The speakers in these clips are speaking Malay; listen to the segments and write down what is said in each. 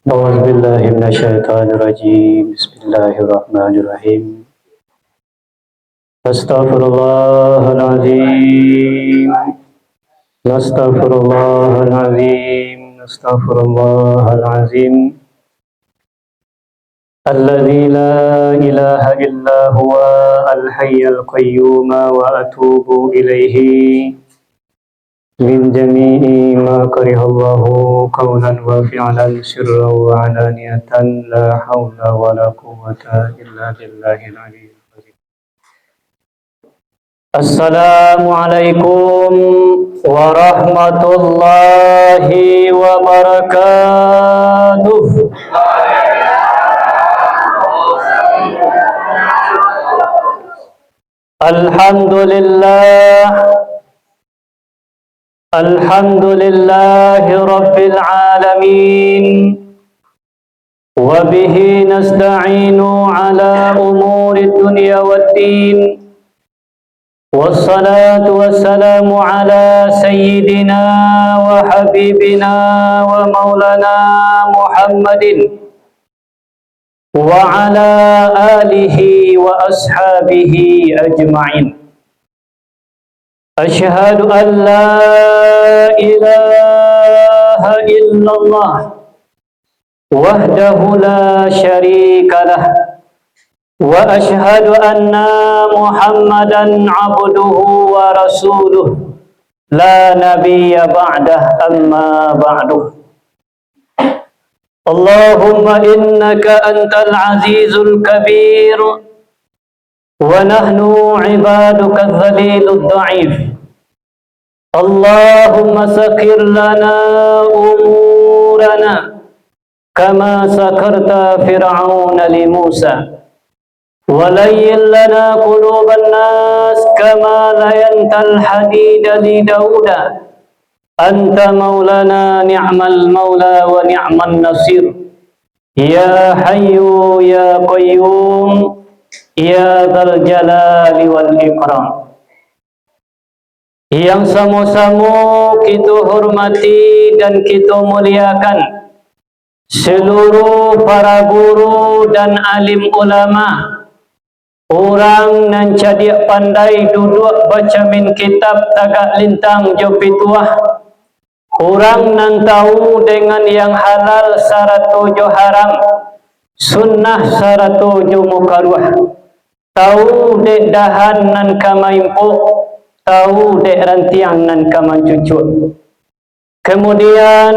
أعوذ بالله من الشيطان الرجيم بسم الله الرحمن الرحيم أستغفر الله العظيم أستغفر الله العظيم أستغفر الله العظيم الذي لا إله إلا هو الحي القيوم وأتوب إليه من جميع ما كره الله قولا وفعلا سرا وعلانية لا حول ولا قوة إلا بالله العلي العظيم. السلام عليكم ورحمة الله وبركاته. الحمد لله رب العالمين وبه نستعين على أمور الدنيا والدين والصلاة والسلام على سيدنا وحبيبنا ومولانا محمد وعلى آله وأصحابه أجمعين. أشهد أن لا إله إلا الله وحده لا شريك له وأشهد أن محمدا عبده ورسوله لا نبي بعده أما بعد. اللهم إنك أنت العزيز الكبير ونحن عبادك الذليل الضعيف. اللهم سخر لنا أمورنا كما سخرت فرعون لموسى ولين لنا قلوب الناس كما لينت الحديد لداود. أنت مولانا نعم المولى ونعم النصير. يا حي يا قيوم Ya dzal jalali wal ikram. Yang sama-sama kita hormati dan kita muliakan seluruh para guru dan alim ulama, orang nan cadiak pandai duduk baca min kitab tagak lintang jo pituah, orang nan tahu dengan yang halal saratu jo haram, sunnah saratu jo mukaruah, tahu dek dahan nan kamaimpo, tahu dek rantiang nan kamancucut. Kemudian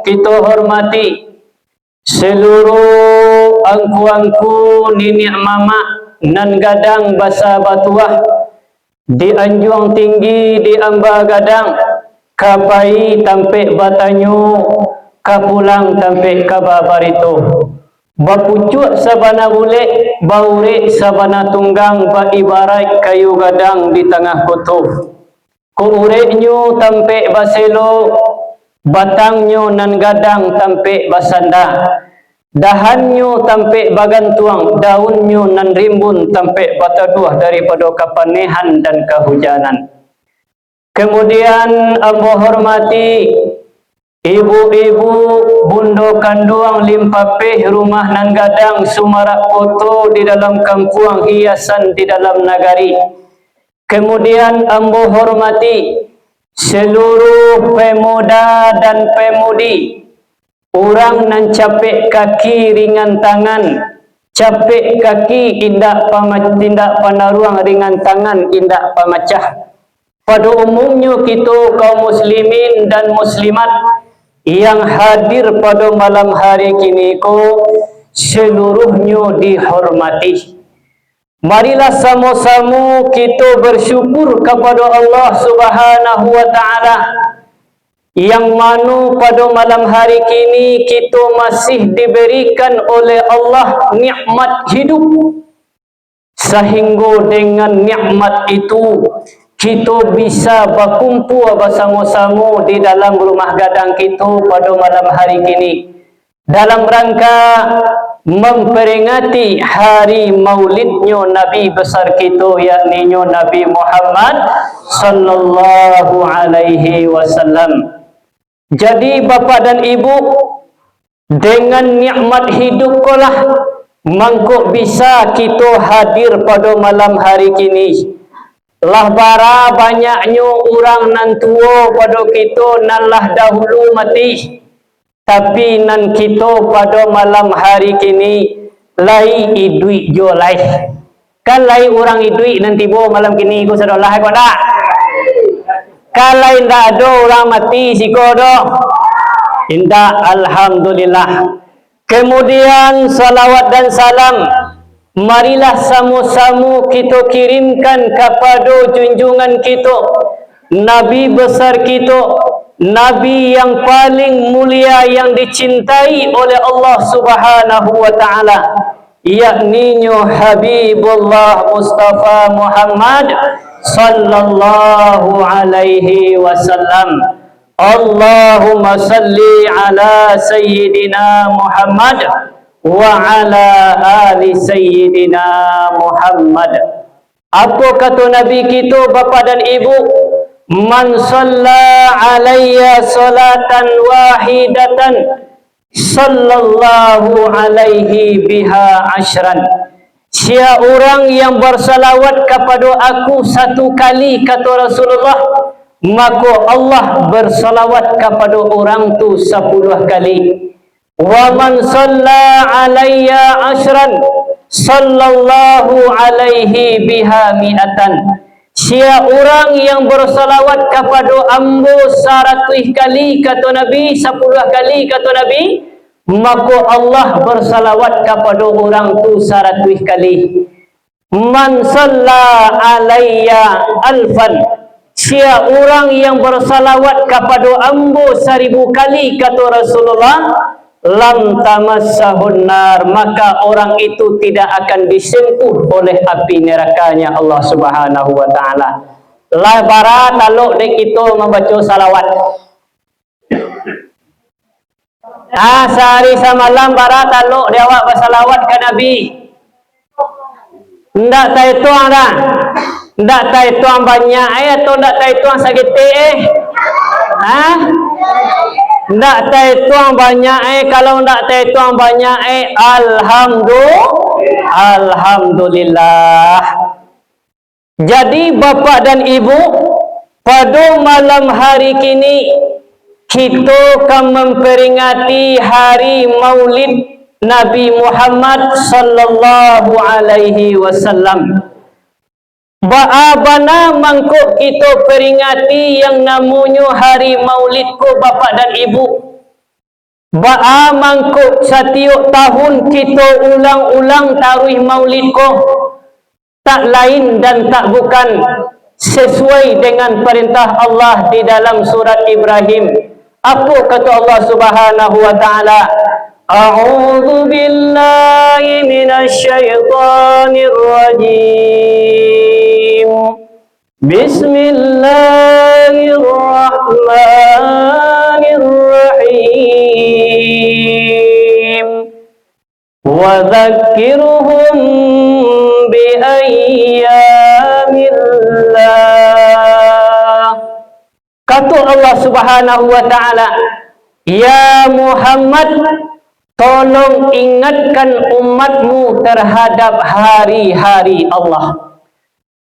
kita hormati seluruh angku-angku ninik mama nan gadang basa batuah di Anjuang Tinggi, di Amba Gadang, kapai tampe batanyu, kapulang tampe kababarito. Bapucuk sabana bule, baure sabana tunggang, ba ibarat kayu gadang di tengah kutub. Kuureknyo tampe baselo, batangnya nan gadang tampe basanda, dahannya tampe bagantuang, daunnya nan rimbun tampe bataduah daripada kapanehan dan kehujanan. Kemudian ambo hormati ibu-ibu, bundo kanduang limpapeh rumah nan gadang sumarak foto di dalam kampung, hiasan di dalam nagari. Kemudian ambo hormati seluruh pemuda dan pemudi, orang nan capek kaki ringan tangan, capek kaki indak tindak panaruang, ringan tangan indak pamacah. Pada umumnya kita kaum muslimin dan muslimat yang hadir pada malam hari kini ko seluruhnya dihormati. Marilah sama-sama kita bersyukur kepada Allah Subhanahu wa taala yang mana pada malam hari kini kita masih diberikan oleh Allah nikmat hidup, sehingga dengan nikmat itu kita bisa berkumpul bersama-sama di dalam rumah gadang kita pada malam hari kini dalam rangka memperingati hari maulidnya Nabi besar kita, yakni Nabi Muhammad sallallahu alaihi wasallam. Jadi bapa dan ibu, dengan nikmat hidup kolah mangkuk bisa kita hadir pada malam hari kini. Lah bara banyaknya orang nan tua pada kita nan lah dahulu mati. Tapi nan kita pada malam hari kini lai idui jo lai. Kan lai orang idui nan tiba malam kini ku sadolah ko dak. Kan lai ndak ada orang mati siko dak. Indah, alhamdulillah. Kemudian salawat dan salam marilah sama-sama kita kirimkan kepada junjungan kita, Nabi besar kita, Nabi yang paling mulia yang dicintai oleh Allah Subhanahu wa taala, yakni Habibullah Mustafa Muhammad sallallahu alaihi wasallam. Allahumma salli ala Sayyidina Muhammad wa ala ali Sayyidina Muhammad. Apa kata Nabi kita, bapa dan ibu? Man shalla alayya salatan wahidatan sallallahu alaihi biha ashran. Siapa orang yang bersalawat kepada aku satu kali, kata Rasulullah, maka Allah bersalawat kepada orang tu 10 kali. Wa man shalla alayya ashran sallallahu alaihi biha mi'atan. Siapa orang yang bersalawat kepada ambo 100 kali, kata Nabi, 10 kali kata Nabi, maka Allah bersalawat kepada orang tu 100 kali. Man shalla alayya alfan. Siapa orang yang bersalawat kepada ambo 1000 kali, kata Rasulullah, lam tamassahun nar, maka orang itu tidak akan disentuh oleh api nerakanya Allah Subhanahu wa taala. Lah barat taluk dek kita membaca salawat. Sehari semalam barat taluk dia awak bersalawat ke Nabi. Ndak tahu tuang dah. Ndak tahu tuang banyak atau ndak tahu tuang sagete ndak tahu tuang banyak kalau ndak tahu tuang banyak alhamdulillah. Jadi bapa dan ibu, pada malam hari kini kita akan memperingati hari Maulid Nabi Muhammad sallallahu alaihi wasallam. Ba'abana mangkuk kita peringati yang namanya hari Maulid ko bapa dan ibu. Ba'a mangkuk setiap tahun kita ulang-ulang taruh Maulid ko, tak lain dan tak bukan sesuai dengan perintah Allah di dalam surat Ibrahim. Apa kata Allah Subhanahu wa taala? A'udzu billahi minasy syaithanir rajim. Bismillahirrahmanirrahim. Wa dzakkirhum bi ayyamillah. Kata Allah Subhanahu wa taala, ya Muhammad, tolong ingatkan umatmu terhadap hari-hari Allah.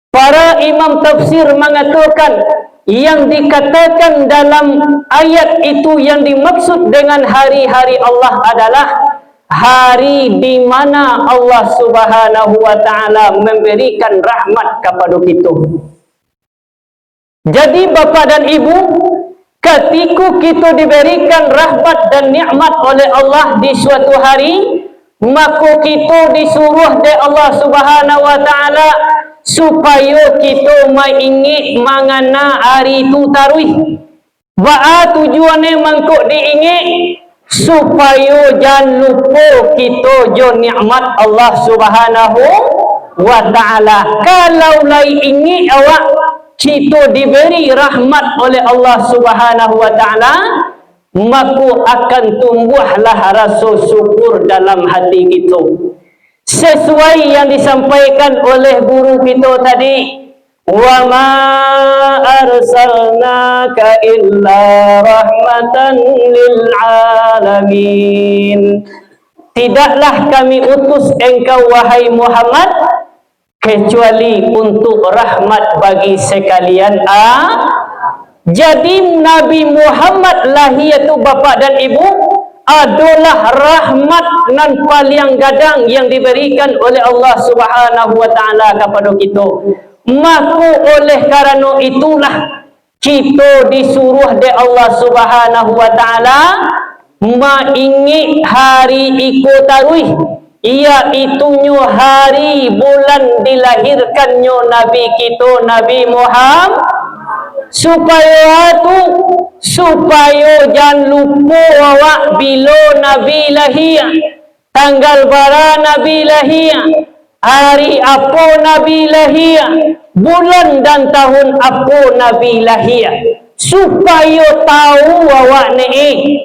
Para imam tafsir mengatakan yang dikatakan dalam ayat itu, yang dimaksud dengan hari-hari Allah adalah hari di mana Allah Subhanahu wa taala memberikan rahmat kepada kita. Jadi bapa dan ibu, ketika kita diberikan rahmat dan nikmat oleh Allah di suatu hari, maka kita disuruh oleh Allah Subhanahu wa taala supaya kita mengingat mangana hari itu taruh. Ba'a tujuannya mangkuk diingat supaya jangan lupa kita jo nikmat Allah Subhanahu wa taala. Kalau lai ingat awak kita diberi rahmat oleh Allah Subhanahu wa taala, maka akan tumbuhlah rasa syukur dalam hati kita. Sesuai yang disampaikan oleh guru kita tadi, wa ma arsalnaka illa rahmatan lil alamin. Tidaklah kami utus engkau wahai Muhammad kecuali untuk rahmat bagi sekalian. Jadi Nabi Muhammad lah iaitu bapa dan ibu adalah rahmat nan paling gadang yang diberikan oleh Allah Subhanahu wa taala kepada kita. Maka oleh kerana itulah kita disuruh oleh Allah Subhanahu wa taala mengingat hari ikut taruih, iaitunya hari bulan dilahirkannya Nabi kita Nabi Muhammad, supaya jangan lupa awak bila Nabi lahir, tanggal bara Nabi lahir, hari apa Nabi lahir, bulan dan tahun apa Nabi lahir, supaya tahu awak ni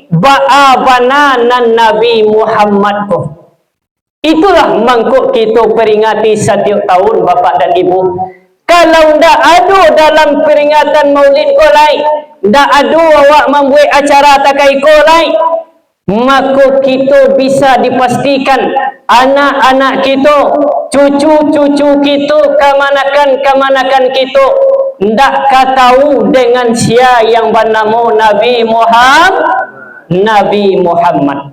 bananan Nabi Muhammad ko. Itulah mangkuk kita peringati setiap tahun bapak dan ibu. Kalau ndak ada dalam peringatan maulid ko lain, ndak ada awak membuat acara takai ko lain, maka kita bisa dipastikan anak-anak kita, cucu-cucu kita, kemanakan kita ndak tahu dengan sia yang bernama Nabi Muhammad.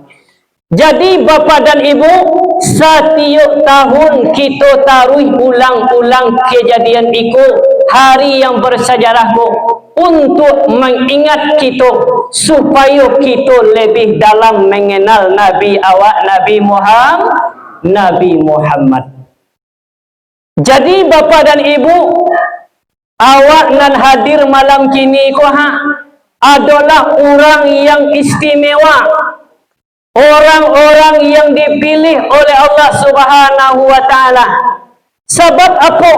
Jadi bapa dan ibu, setiap tahun kita taruh ulang-ulang kejadian itu, hari yang bersejarah itu, untuk mengingat kita supaya kita lebih dalam mengenal Nabi awak Nabi Muhammad. Jadi bapa dan ibu, awak nan hadir malam kini ko adalah orang yang istimewa, orang-orang yang dipilih oleh Allah Subhanahu wa taala. Sebab apa?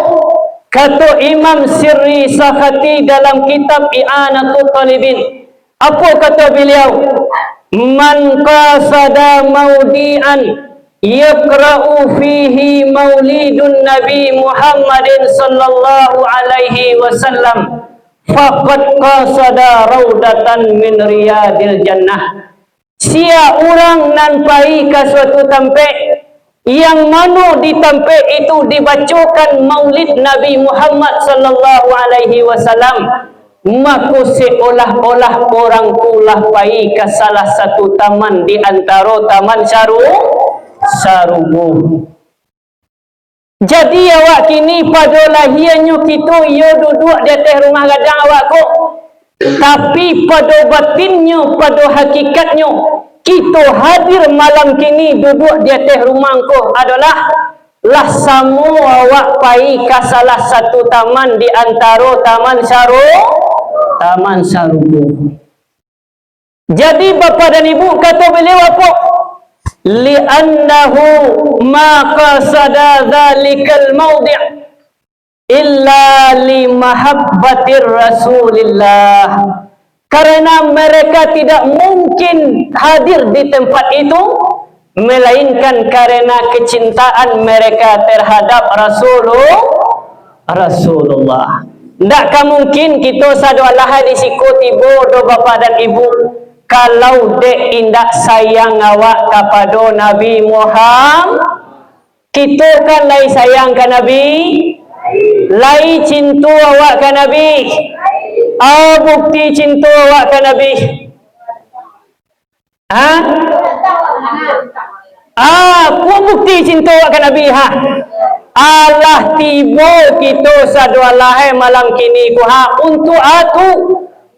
Kata Imam Sirri Sakhati dalam kitab I'anatul Talibin, apa kata beliau? Man qasada maudi'an yaqra'u fihi maulidun Nabi Muhammadin sallallahu alaihi wasallam faqad qasada raudatan min riyadil jannah. Sia orang nan pai ke suatu tempat yang mana di tempat itu dibacakan maulid Nabi Muhammad sallallahu alaihi wasallam, maka seolah-olah orang tulah pai ke salah satu taman di antara taman Sarubu. Jadi awak kini pada lahirnya kita ia duduk di atas rumah gadang awak kok, tapi pada batinnya, pada hakikatnya kita hadir malam kini duduk di atas rumah kau adalah semua awak pai ke salah satu taman di antara taman Sarubu. Jadi bapa dan ibu, kata beliau apa? Li'annahu ma qasada dzalikal mawdi' illa li mahabbatir Rasulillah. Karena mereka tidak mungkin hadir di tempat itu melainkan karena kecintaan mereka terhadap Rasulullah. Tidak mungkin kita sadualah di siku tiba do bapa dan ibu kalau dek indak sayang awak kepada Nabi Muhammad. Kita kan lai sayang ke Nabi, lai cinta awak ke Nabi. Bukti cinta awak ke Nabi. Apa bukti cinta awak ke Nabi? Allah tiba kita sadualah malam kini untuk aku,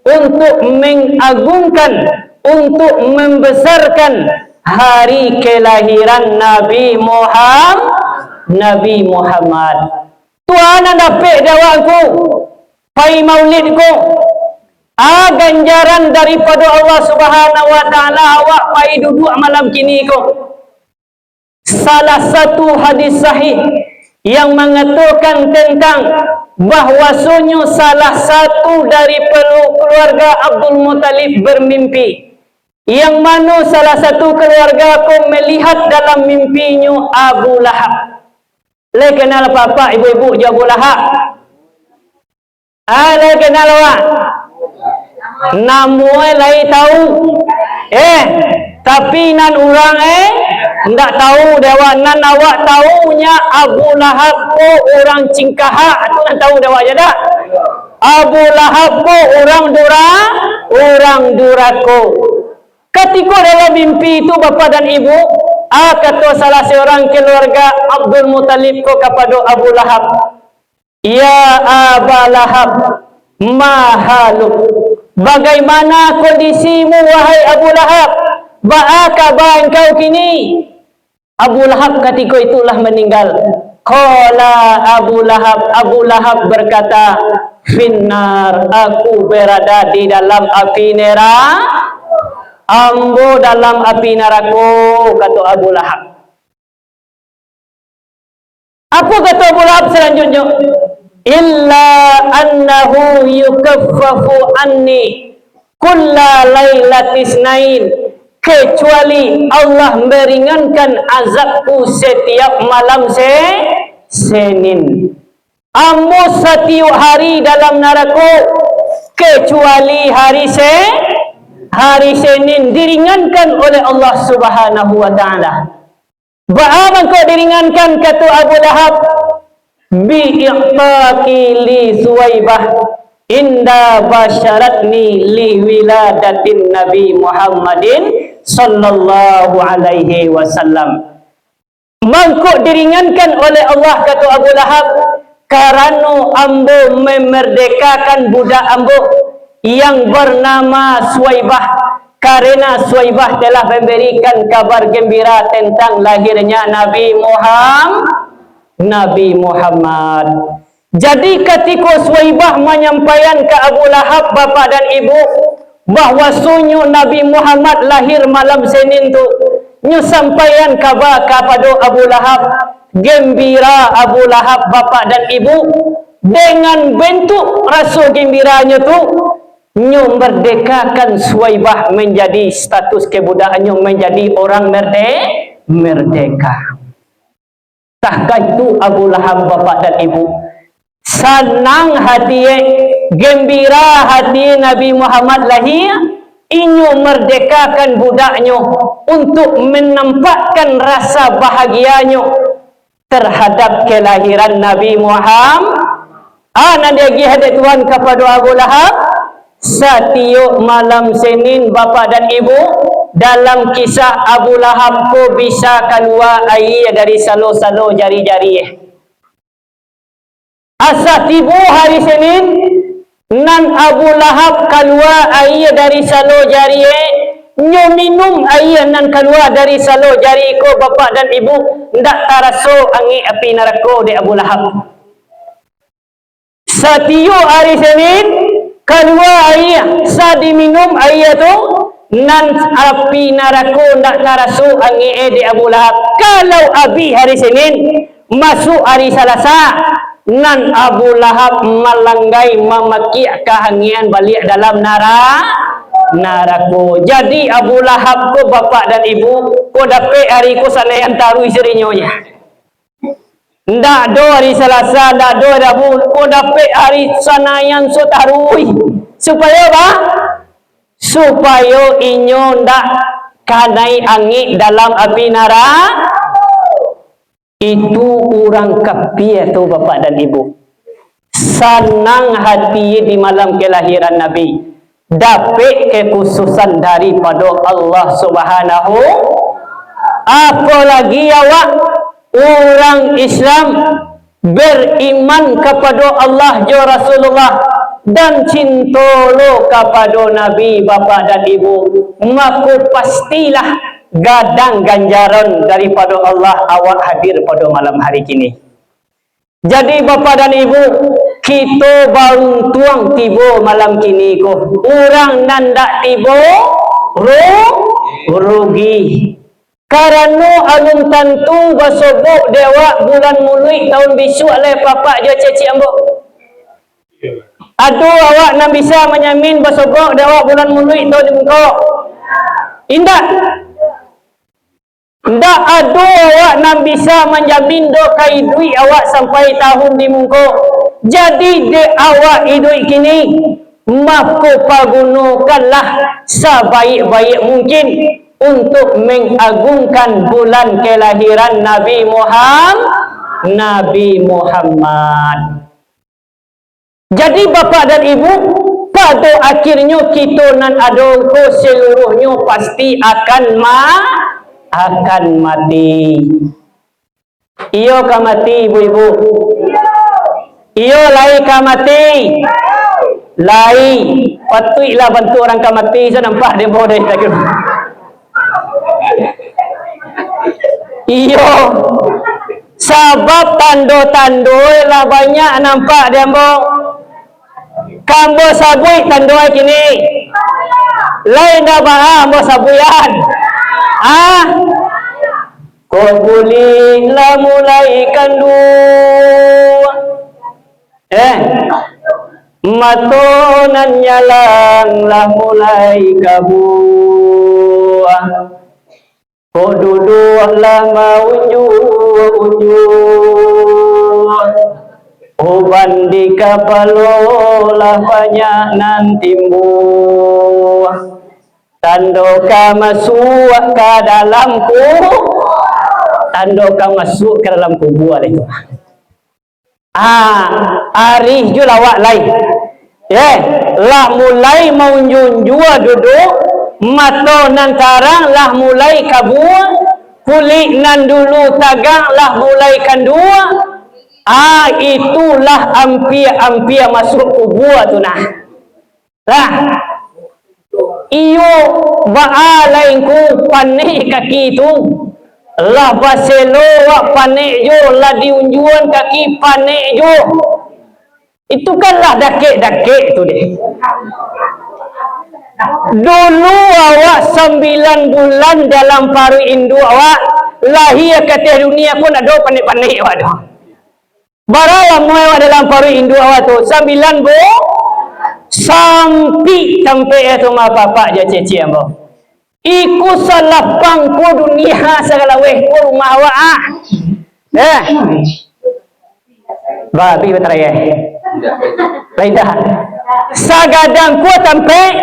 untuk mengagungkan, untuk membesarkan hari kelahiran Nabi Muhammad. Tuhan dapat dakwahku, pai maulid ko, ganjaran daripada Allah Subhanahu wa taala awak pai duduk malam kini ko. Salah satu hadis sahih yang mengatakan tentang bahwasanya salah satu dari keluarga Abdul Muttalib bermimpi, yang mana salah satu keluarga ko melihat dalam mimpinya Abu Lahab. Le kenal apa ibu-ibu je Abu Lahab? Ada kenal awak? Namuai lai tahu. Tapi nan orang ndak tahu dewa nan awak tahunya Abu Lahab ko orang cingkaha tu nan tahu dewa je dak. Abu Lahab ko orang durako. Ketika dalam mimpi itu bapa dan ibu, kata salah seorang keluarga Abdul Muttalib ko kepada Abu Lahab, ya Abu Lahab, mahaluk, bagaimana kondisimu wahai Abu Lahab? Ba'a kabar engkau kini? Abu Lahab ketika itulah meninggal. Qala Abu Lahab berkata, finnar, aku berada di dalam api neraka. Ambo dalam api neraka, kata Abu Lahab. Apa kata Abu Lahab selanjutnya? Illa annahu yukaffafu anni kulla lailatis nain, kecuali Allah meringankan azabku setiap malam Senin. Ambo setiap hari dalam neraka kecuali hari Senin diringankan oleh Allah Subhanahu wa taala. Bagaimana kau diringankan, kata Abu Lahab? Bi'iqtaqi li Suwaibah inda basyaratni li wiladatin Nabi Muhammadin sallallahu alaihi wasallam. Mangkuk diringankan oleh Allah, kata Abu Lahab, karena ambo memerdekakan budak ambo yang bernama Suwaibah, karena Suwaibah telah memberikan kabar gembira tentang lahirnya Nabi Muhammad. Jadi ketika Suwaibah menyampaikan ke Abu Lahab bapa dan ibu bahawa sunyo Nabi Muhammad lahir malam Senin tu, nyu sampaikan kabar kepada Abu Lahab, gembira Abu Lahab bapa dan ibu. Dengan bentuk rasa gembiranya tu, nyu merdekakan Suwaibah menjadi status kebudakannya menjadi orang merdeka. Tahkah itu Abu Lahab bapa dan ibu senang hati, gembira hati Nabi Muhammad lahir, inyo merdekakan budaknya untuk menampakkan rasa bahagianya terhadap kelahiran Nabi Muhammad. Nanti lagi hadap Tuhan kepada Abu Lahab setiap malam Senin bapa dan ibu. Dalam kisah Abu Lahab ko bisa keluar air dari salo-salo jari-jari. Asa tibu hari Senin, nan Abu Lahab keluar air dari salo jari, nyo minum air nan keluar dari salo jari ko bapa dan ibu, ndak taraso angin api neraka de Abu Lahab. Setiap hari Senin keluar air, sa diminum air tu, nan api neraka ndak taraso angin de Abu Lahab. Kalau abi hari Senin masuk hari Selasa, nan Abu Lahab melanggai memaki kehangian balik dalam neraka. Jadi Abu Lahab ko bapak dan ibu ko dapat hari ko sana yang taruh isterinya. Ndak do hari Selasa, ndak do Rabu, ko dapat hari sana yang so taruh. Supaya apa? Supaya inyo ndak kanai angin dalam api neraka. Itu orang kafir tu bapak dan ibu. Senang hati di malam kelahiran Nabi. Dapat kekhususan daripada Allah Subhanahu. Apalagi awak orang Islam beriman kepada Allah dan Rasulullah dan cinta lo kepada Nabi bapak dan ibu, maka pastilah gadang ganjaran daripada Allah awak hadir pada malam hari kini. Jadi bapa dan ibu, kita baru tuang tiba malam kini ko. Orang nandak tiba rugi. Karena alun tentu basobok dewa bulan mului tahun bisu oleh papa je ceci ambok. Aduh awak nak bisa menyamin basobok dewa bulan mului tahun muka. Indah. Ndak ada awak nak bisa menjamin do kai duit awak sampai tahun di muka. Jadi de awak hidup kini maka pagunakanlah sebaik-baik mungkin untuk mengagungkan bulan kelahiran Nabi Muhammad. Jadi bapa dan ibu, pada akhirnya kita nan ada seluruhnya pasti akan mati. Iyo ka mati ibu-ibu. Iyo lai ka mati. Lai. Patutlah bantu orang ka mati. Saya nampak dia bawa dari takut. Iyo. Sebab tanda-tanda lah banyak nampak dia bawa. Kambo sabui tandoi kini. Lain dah baham bo sabuyan. Kau bolehlah mulai kandu. Matonan nyalang lah mulai kabu. Kau duduklah mau unjuk. Uban di kapalolah banyak nanti timbul. Tandoka masuk ke dalamku. Tandoka masuk ke dalam kubur itu. Arih ju lawak lain. Lah mulai mau junjua duduk. Mato nan tarang lah mulai kabur. Kulit nan dulu tagang lah mulai kandua. Itulah ampia masuk kubur tu nah. Lah. Iyo baalainku panik kaki tu. Lah baselo wak panik jo lah diunjuan kaki panik jo. Itu kan lah dakik-dakik tu deh. Dulu awak 9 bulan dalam paru induk awak lahir ke dunia pun ada panik-panik awak dah. Baralah muai dalam paru induk awak tu 9 bu sampai itu ma papa je cece ambo. Iku salah pangku dunia segala weh ku rumah awak babi betraya. Lain dah. Sagadang ku sampai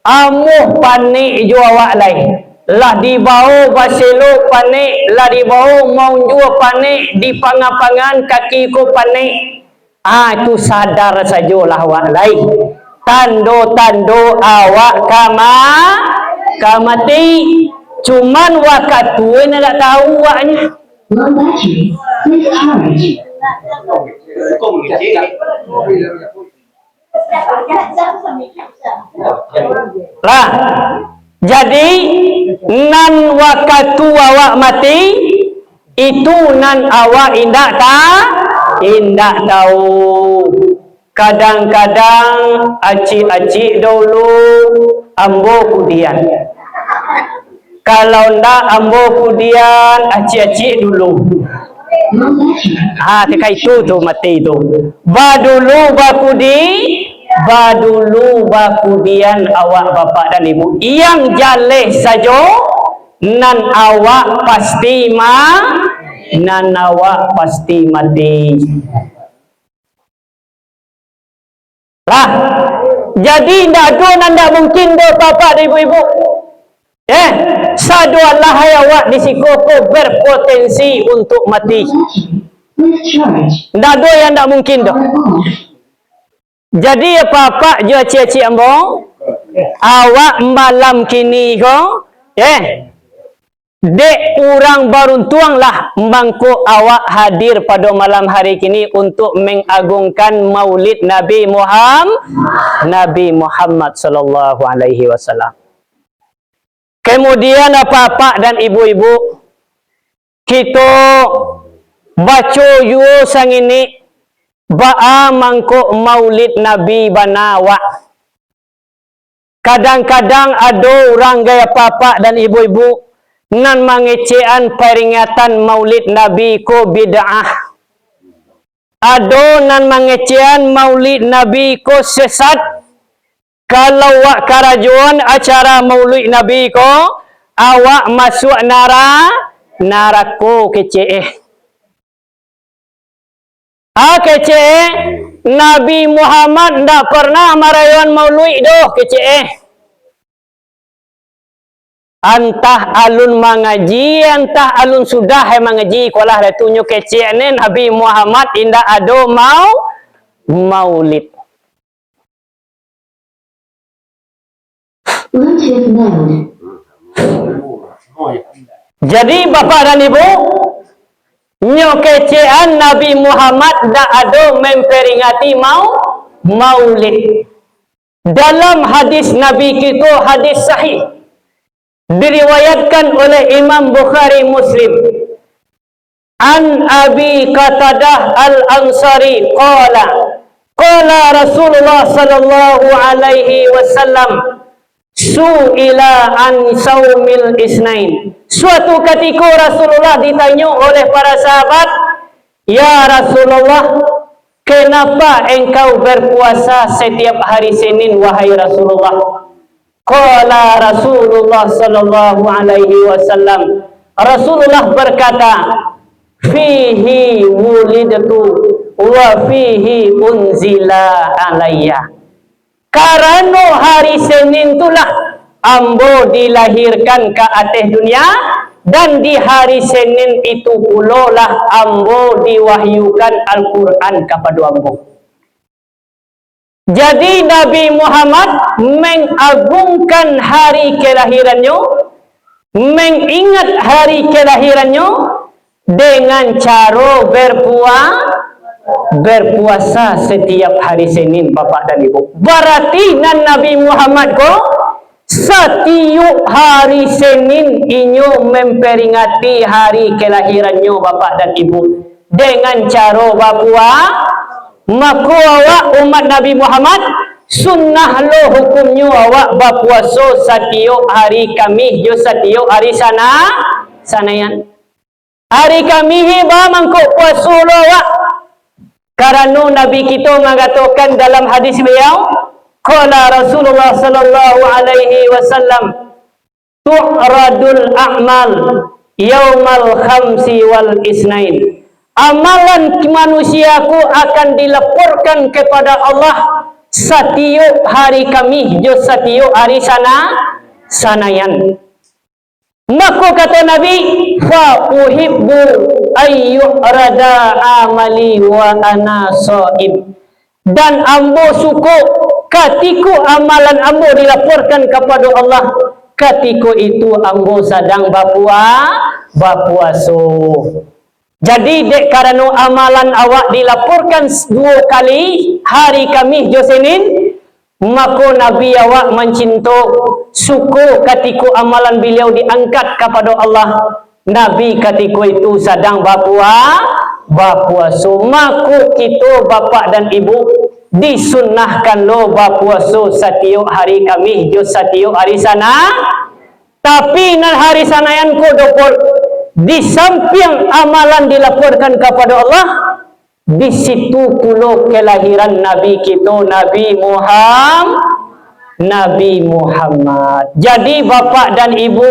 amuh panik jo awak lain. Lah di bawah baselo panik, lah di bawah mau jua panik, di pangan-pangan kaki ku panik. Itu sadar sajalah awak lain. Tando-tando awak kamati. Cuman wakat tu nak tahu awaknya. Lah. Jadi nan waktu awak mati itu nan awak indak tahu. Kadang-kadang acik-acik dulu ambo kudian. Kalau ndak ambo kudian acik-acik dulu. Tika itu tu mati itu. Badulu bakudian awak bapak dan ibu yang jaleh saja nan awak pasti mati lah. Jadi ndak ada nanda mungkin do bapak dan ibu-ibu sadualah awak disikoko berpotensi untuk mati. Ndak ada yang ndak mungkin do. Jadi apa-apa je cik-cik ambo awak malam kini ko dek orang beruntung lah mangko awak hadir pada malam hari kini untuk mengagungkan maulid Nabi Muhammad sallallahu alaihi wasallam. Kemudian apa-apa dan ibu-ibu kita baca yu sang ini ba'a mangko maulid Nabi banawa. Kadang-kadang ada orang gaya papa dan ibu-ibu nan mengecean peringatan maulid Nabi ko bid'ah. Ada nan mengecean maulid Nabi ko sesat. Kalau wak karajuan acara maulid Nabi ko awak masuk neraka keceeh. Kece Nabi Muhammad ndak pernah marayakan maulid doh kece. Antah alun mengaji, antah alun sudah mengaji, kualah dah tunjuk kece ni Nabi Muhammad indah ado maulid. Jadi Bapak dan Ibu, nyokecean Nabi Muhammad dak ado memperingati maulid. Dalam hadis Nabi kita, hadis sahih, diriwayatkan oleh Imam Bukhari Muslim, an Abi Qatadah Al-Ansari qala Rasulullah sallallahu alaihi wasallam su'ila an saumil isnain. Suatu ketika Rasulullah ditanya oleh para sahabat, ya Rasulullah, kenapa engkau berpuasa setiap hari Senin wahai Rasulullah? Qala Rasulullah sallallahu alaihi wasallam, Rasulullah berkata, fihi wulidtu wa fihi unzila alayya. Karena hari Senin itulah ambo dilahirkan ke atas dunia, dan di hari Senin itu pula lah ambo diwahyukan Al-Quran kepada ambo. Jadi Nabi Muhammad mengagungkan hari kelahirannya, mengingat hari kelahirannya dengan cara berpuasa setiap hari Senin, Bapak dan Ibu. Berarti Nabi Muhammad ko setiap hari Senin inyo memperingati hari kelahirannya, Bapak dan Ibu, dengan cara berpuasa. Maka awak umat Nabi Muhammad sunnah lo hukumnya awak berpuasa setiap hari Khamis jo setiap hari sanayan. Hari Khamis ba mangkok puasa lo awak. Karena Nabi kita mengatakan dalam hadis beliau, qala Rasulullah sallallahu alaihi wasallam, tu'radul a'mal yaumal khamsi wal isnain. Amalan manusiaku akan dilaporkan kepada Allah setiap hari Khamis jo setiap hari sanayan. Maka kata Nabi, fa uhibbu ayyurada amali wa ana shaib. Dan ambo suka ketika amalan ambo dilaporkan kepada Allah, ketika itu ambo sedang berpuasa. Jadi dek karena amalan awak dilaporkan 2 kali hari Khamis jo Senin, maka Nabi awak mencinta suku ketika amalan beliau diangkat kepada Allah. Nabi ketika itu sedang berpuasa. Maka kita Bapak dan Ibu disunnahkan lo berpuasa setiap hari Khamis jo setiap hari sana. Tapi nan hari sanayan ko dopol di samping amalan dilaporkan kepada Allah, di situ pula kelahiran Nabi kita Nabi Muhammad. Jadi Bapak dan Ibu,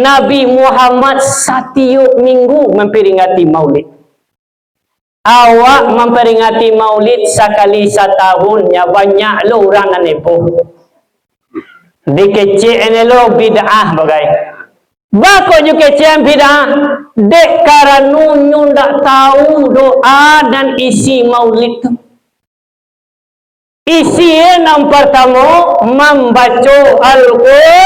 Nabi Muhammad setiap minggu memperingati maulid. Awak memperingati maulid sekali setahun, ya banyak lo orang nan epo. Dikecil ini lo bid'ah bagai. Bako juga kecil bid'ah. Dek karena nyu ndak tahu doa dan isi maulid. Isi yang pertama membaca Al-Quran.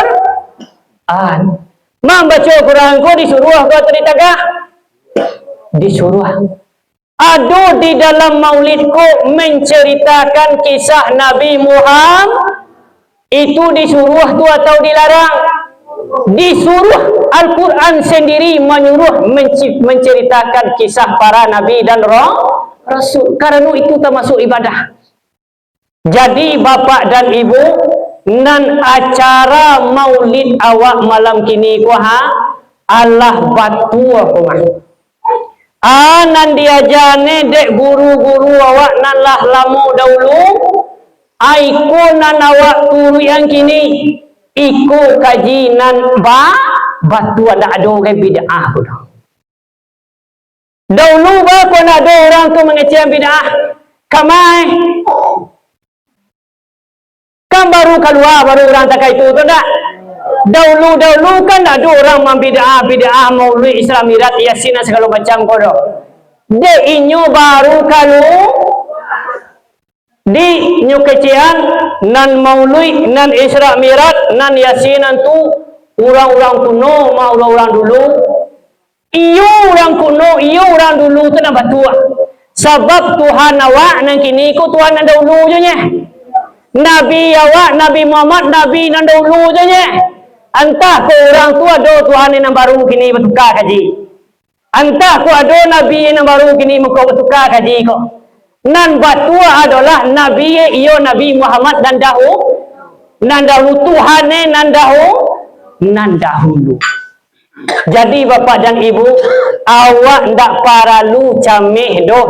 Membaca Al-Quran ko disuruh ke teritaga? Disuruh. Ada di dalam maulid ko menceritakan kisah Nabi Muhammad. Itu disuruh tu atau dilarang? Disuruh. Al-Quran sendiri menyuruh menceritakan kisah para Nabi dan Rasul. Karena itu termasuk ibadah. Jadi Bapak dan Ibu, nan acara maulid awak malam kini kuah Allah batu aku mah. Nan diajane dek guru-guru awak nan lah lamu dahulu. Aiku nan awak turu yang kini. Iku kaji nan batu ada ke bid'ah. Dahulu pun ada orang tu mengecam bid'ah. Kamai. Kan baru keluar, baru orang tak itu tu tak? Dahulu kan ada orang membid'ah maulid Islam mirat yasin segala macam kodo. Dia inyo baru kalau di nyu kecian nan maulid nan Isra mirat nan yasinan tu orang-orang kuno ma orang-orang dulu. Iyo orang kuno, iyo orang dulu tu nak batua. Sebab Tuhan awak nan kini ku Tuhan nan dahulu je nya. Nabi awak, Nabi Muhammad, Nabi nan dahulu je nya. Entah ku orang tua ada Tuhan yang baru kini bertukar kaji. Entah ku ada Nabi yang baru kini muka bertukar kaji ko. Nan batua adalah Nabi iyo Nabi Muhammad dan dahulu Tuhan nan dahulu. Jadi bapa dan ibu, awak ndak paralu camih doh.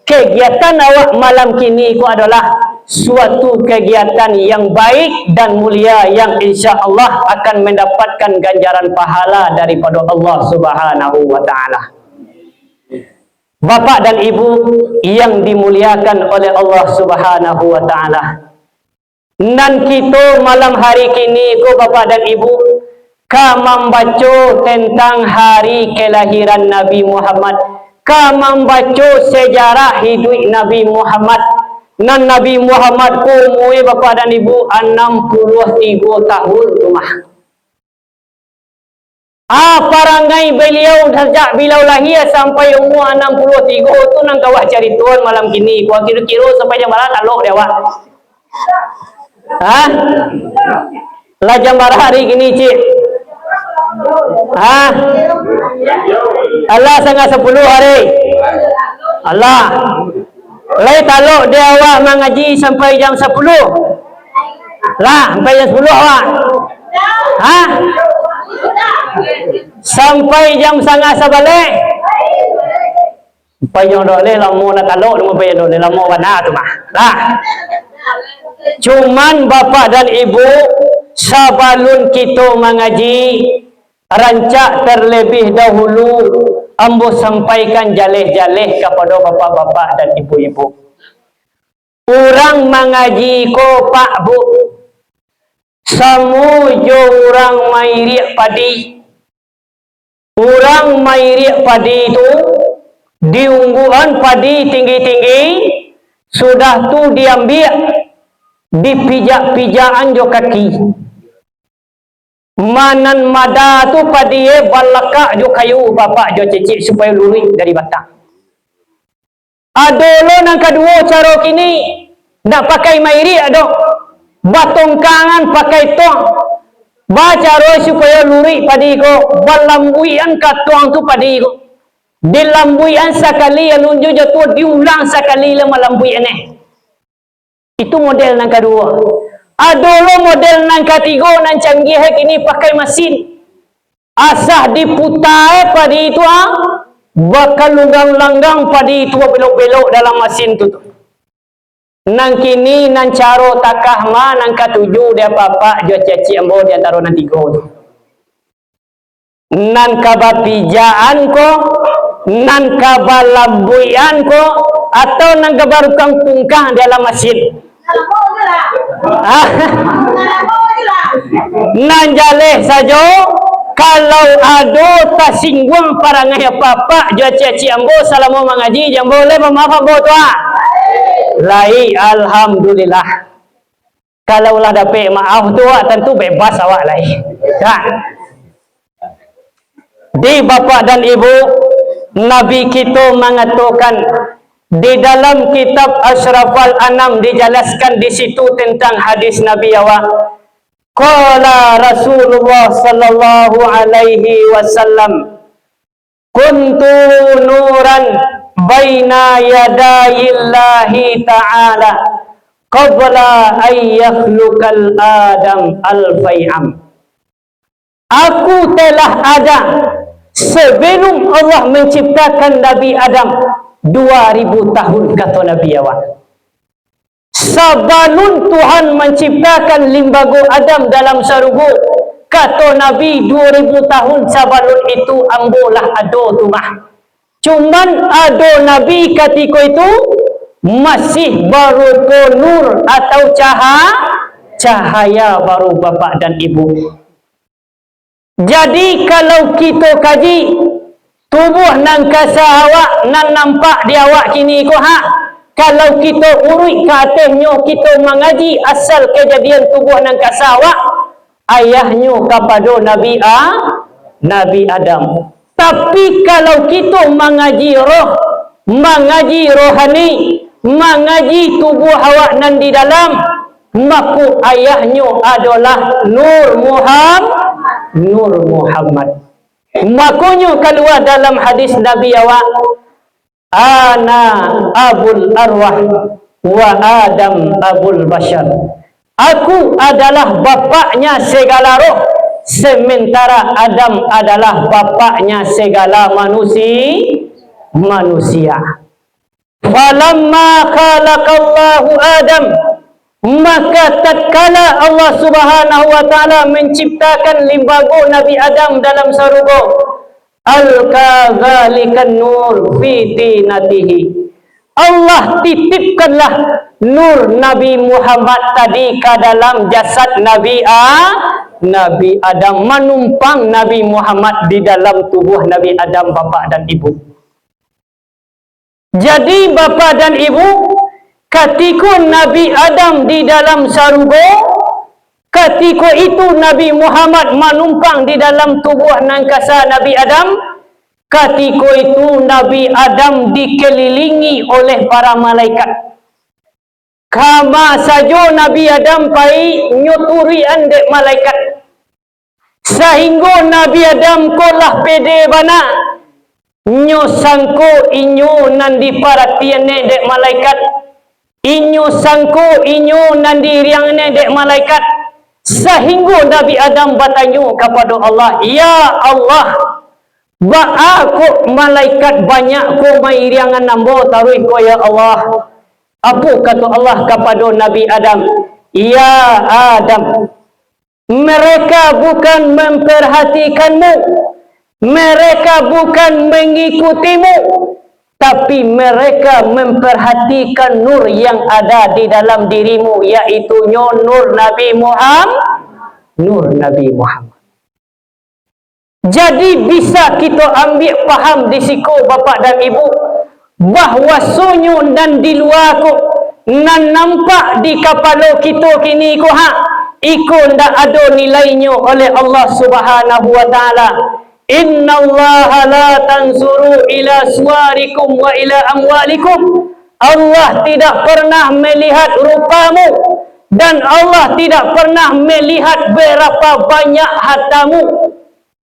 Kegiatan awak malam kini ku adalah suatu kegiatan yang baik dan mulia yang insya-Allah akan mendapatkan ganjaran pahala daripada Allah Subhanahu wa taala. Bapak dan ibu yang dimuliakan oleh Allah Subhanahu wa taala. Nan kita malam hari kini ku bapak dan ibu ka membaca tentang hari kelahiran Nabi Muhammad, ka membaca sejarah hidup Nabi Muhammad. Nan Nabi Muhammad ku umur bapa dan ibu 63 tahun rumah. Parangai beliau sejak beliau lahir sampai umur 63 tu nang kawah cari tuan malam kini. Ku kira-kira sampai jam berapa tak lok dia awak. Lah jam berapa hari kini cik? Allah sangat 10 hari. Allah. Lai taluk dia awak mengaji sampai jam 10. Lah, sampai jam 10 awak. Sampai jam sangat sebalik. Sampai jam dole lama nak taluk sampai jam dole lama wana tu mah. Lah. Cuman bapa dan ibu sabalun kita mengaji rancak terlebih dahulu ambo sampaikan jaleh-jaleh kepada bapak-bapak dan ibu-ibu. Orang mengaji ko pak bu, samu jo orang mairiak padi. Orang mairiak padi itu diungguan padi tinggi-tinggi, sudah tu diambil dipijak-pijakan jo kaki. Manan mada tu padie balaka jo kayu bapak jo cicik supaya lurik dari batang. Adolo nang kedua cara kini ndak pakai mairi ado. Batongkangan pakai tong. Baca roy supaya lurik padi ko balambuian ka tong tu padi ko. Dilambuian sekali alunju jo tu diulang sekali le malambuian Itu model nang kedua. Adolo model nang ketiga nang canggih kini pakai mesin. Asah diputar padi itu bakal lunggang-langgang padi itu belok-belok dalam mesin tu. Nang kini nang caro takah ma nang katuju dia papa jo ceci ambo di antara nang tiga tu. Nan kabapijaan ko, nan kabalambuian ko atau nang kabarukang pungkang dalam mesin. Nanjale saja kalau ada tasinggung parangai apa-apa jua cici ambo salamu mengaji jam boleh memaaf ambo tua lai alhamdulillah. Kalau lah dapat maaf tua tentu bebas awak lai. Di bapak dan ibu, Nabi kita mengatakan di dalam kitab Ashrafal Anam dijelaskan di situ tentang hadis Nabi awak. Qala Rasulullah sallallahu alaihi wasallam, kuntu nuran baina yadayillahi ta'ala qabla an yakhluqal adam al-fay'am. Aku telah ada sebelum Allah menciptakan Nabi Adam 2000 tahun, kata Nabi awak. Sabalun Tuhan menciptakan limbago Adam dalam sarugo, kata Nabi 2000 tahun sabalun itu ambolah ado tu mah. Cuman ada Nabi ketika itu masih baru nur atau cahaya baru bapa dan ibu. Jadi kalau kita kaji tubuh nang kasa awak nang nampak di awak kini ko kalau kita urut ke atasnya kita mengaji asal kejadian tubuh nang kasa awak ayahnya kepada Nabi Adam. Tapi kalau kita mengaji roh, mengaji rohani, mengaji tubuh awak nan di dalam, maka ayahnya adalah Nur Muhammad. Makanya keluar dalam hadis Nabi awak, ana abul arwah wa Adam abul bashar. Aku adalah bapaknya segala roh, sementara Adam adalah bapaknya segala manusia. Falamma khalaqallahu Adam, maka tatkala Allah Subhanahu wa taala menciptakan limbago Nabi Adam dalam surga, al-kadzalikan nur fi tinatihi, Allah titipkanlah nur Nabi Muhammad tadi ke dalam jasad Nabi Adam, menumpang Nabi Muhammad di dalam tubuh Nabi Adam, bapa dan ibu. Jadi bapa dan ibu, ketika Nabi Adam di dalam surga, ketika itu Nabi Muhammad menumpang di dalam tubuh nangkasa Nabi Adam, ketika itu Nabi Adam dikelilingi oleh para malaikat. Kama saja Nabi Adam pai nyuturi andek malaikat, sehingga Nabi Adam kolah pede bana nyo sangko inyo nandi paratiane dek malaikat, inyo sangko inyo nandi riangane dek malaikat, sehingga Nabi Adam bertanya kepada Allah, ya Allah, ba'a ko malaikat banyak ko mai riangan nambo taruh ko ya Allah. Apa kata Allah kepada Nabi Adam? Ya Adam, mereka bukan memperhatikanmu, mereka bukan mengikutimu, tapi mereka memperhatikan nur yang ada di dalam dirimu, yaitu nur Nabi Muhammad. Jadi bisa kita ambil faham di siku bapa dan ibu, bahawa sunyu dan di luar ku nan nampak di kepala kita kini ku iku ndak ada nilainya oleh Allah Subhanahu wa taala. Innallaha la tanzuru ila suwarikum wa ila amwalikum. Allah tidak pernah melihat rupamu dan Allah tidak pernah melihat berapa banyak hartamu.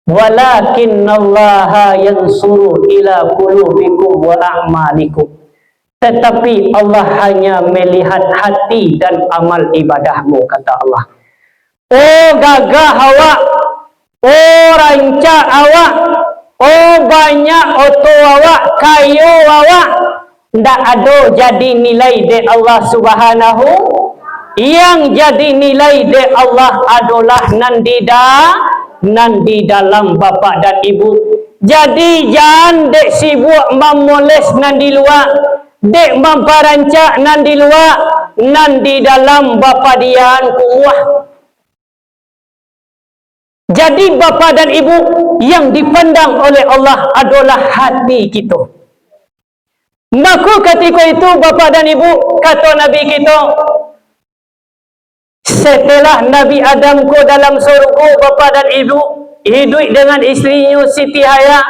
Walakinnallaha yansuru ila qulubikum wa a'malikum. Tetapi Allah hanya melihat hati dan amal ibadahmu, kata Allah. Oh gagah awak, oh rancak awak, oh banyak oto awak, kayu awak, ndak ada jadi nilai de Allah Subhanahu. Yang jadi nilai de Allah adalah nan di dalam bapa dan ibu. Jadi jangan dek sibuk memoles nan di luar, dek memparancak nan di luar, nan di dalam bapa dian kuah. Jadi bapa dan ibu yang dipandang oleh Allah adalah hati kita. Maka ketika itu bapa dan ibu, kata Nabi kita, setelah Nabi Adam ko dalam surga bapa dan ibu hidup dengan istrinya Siti Haya,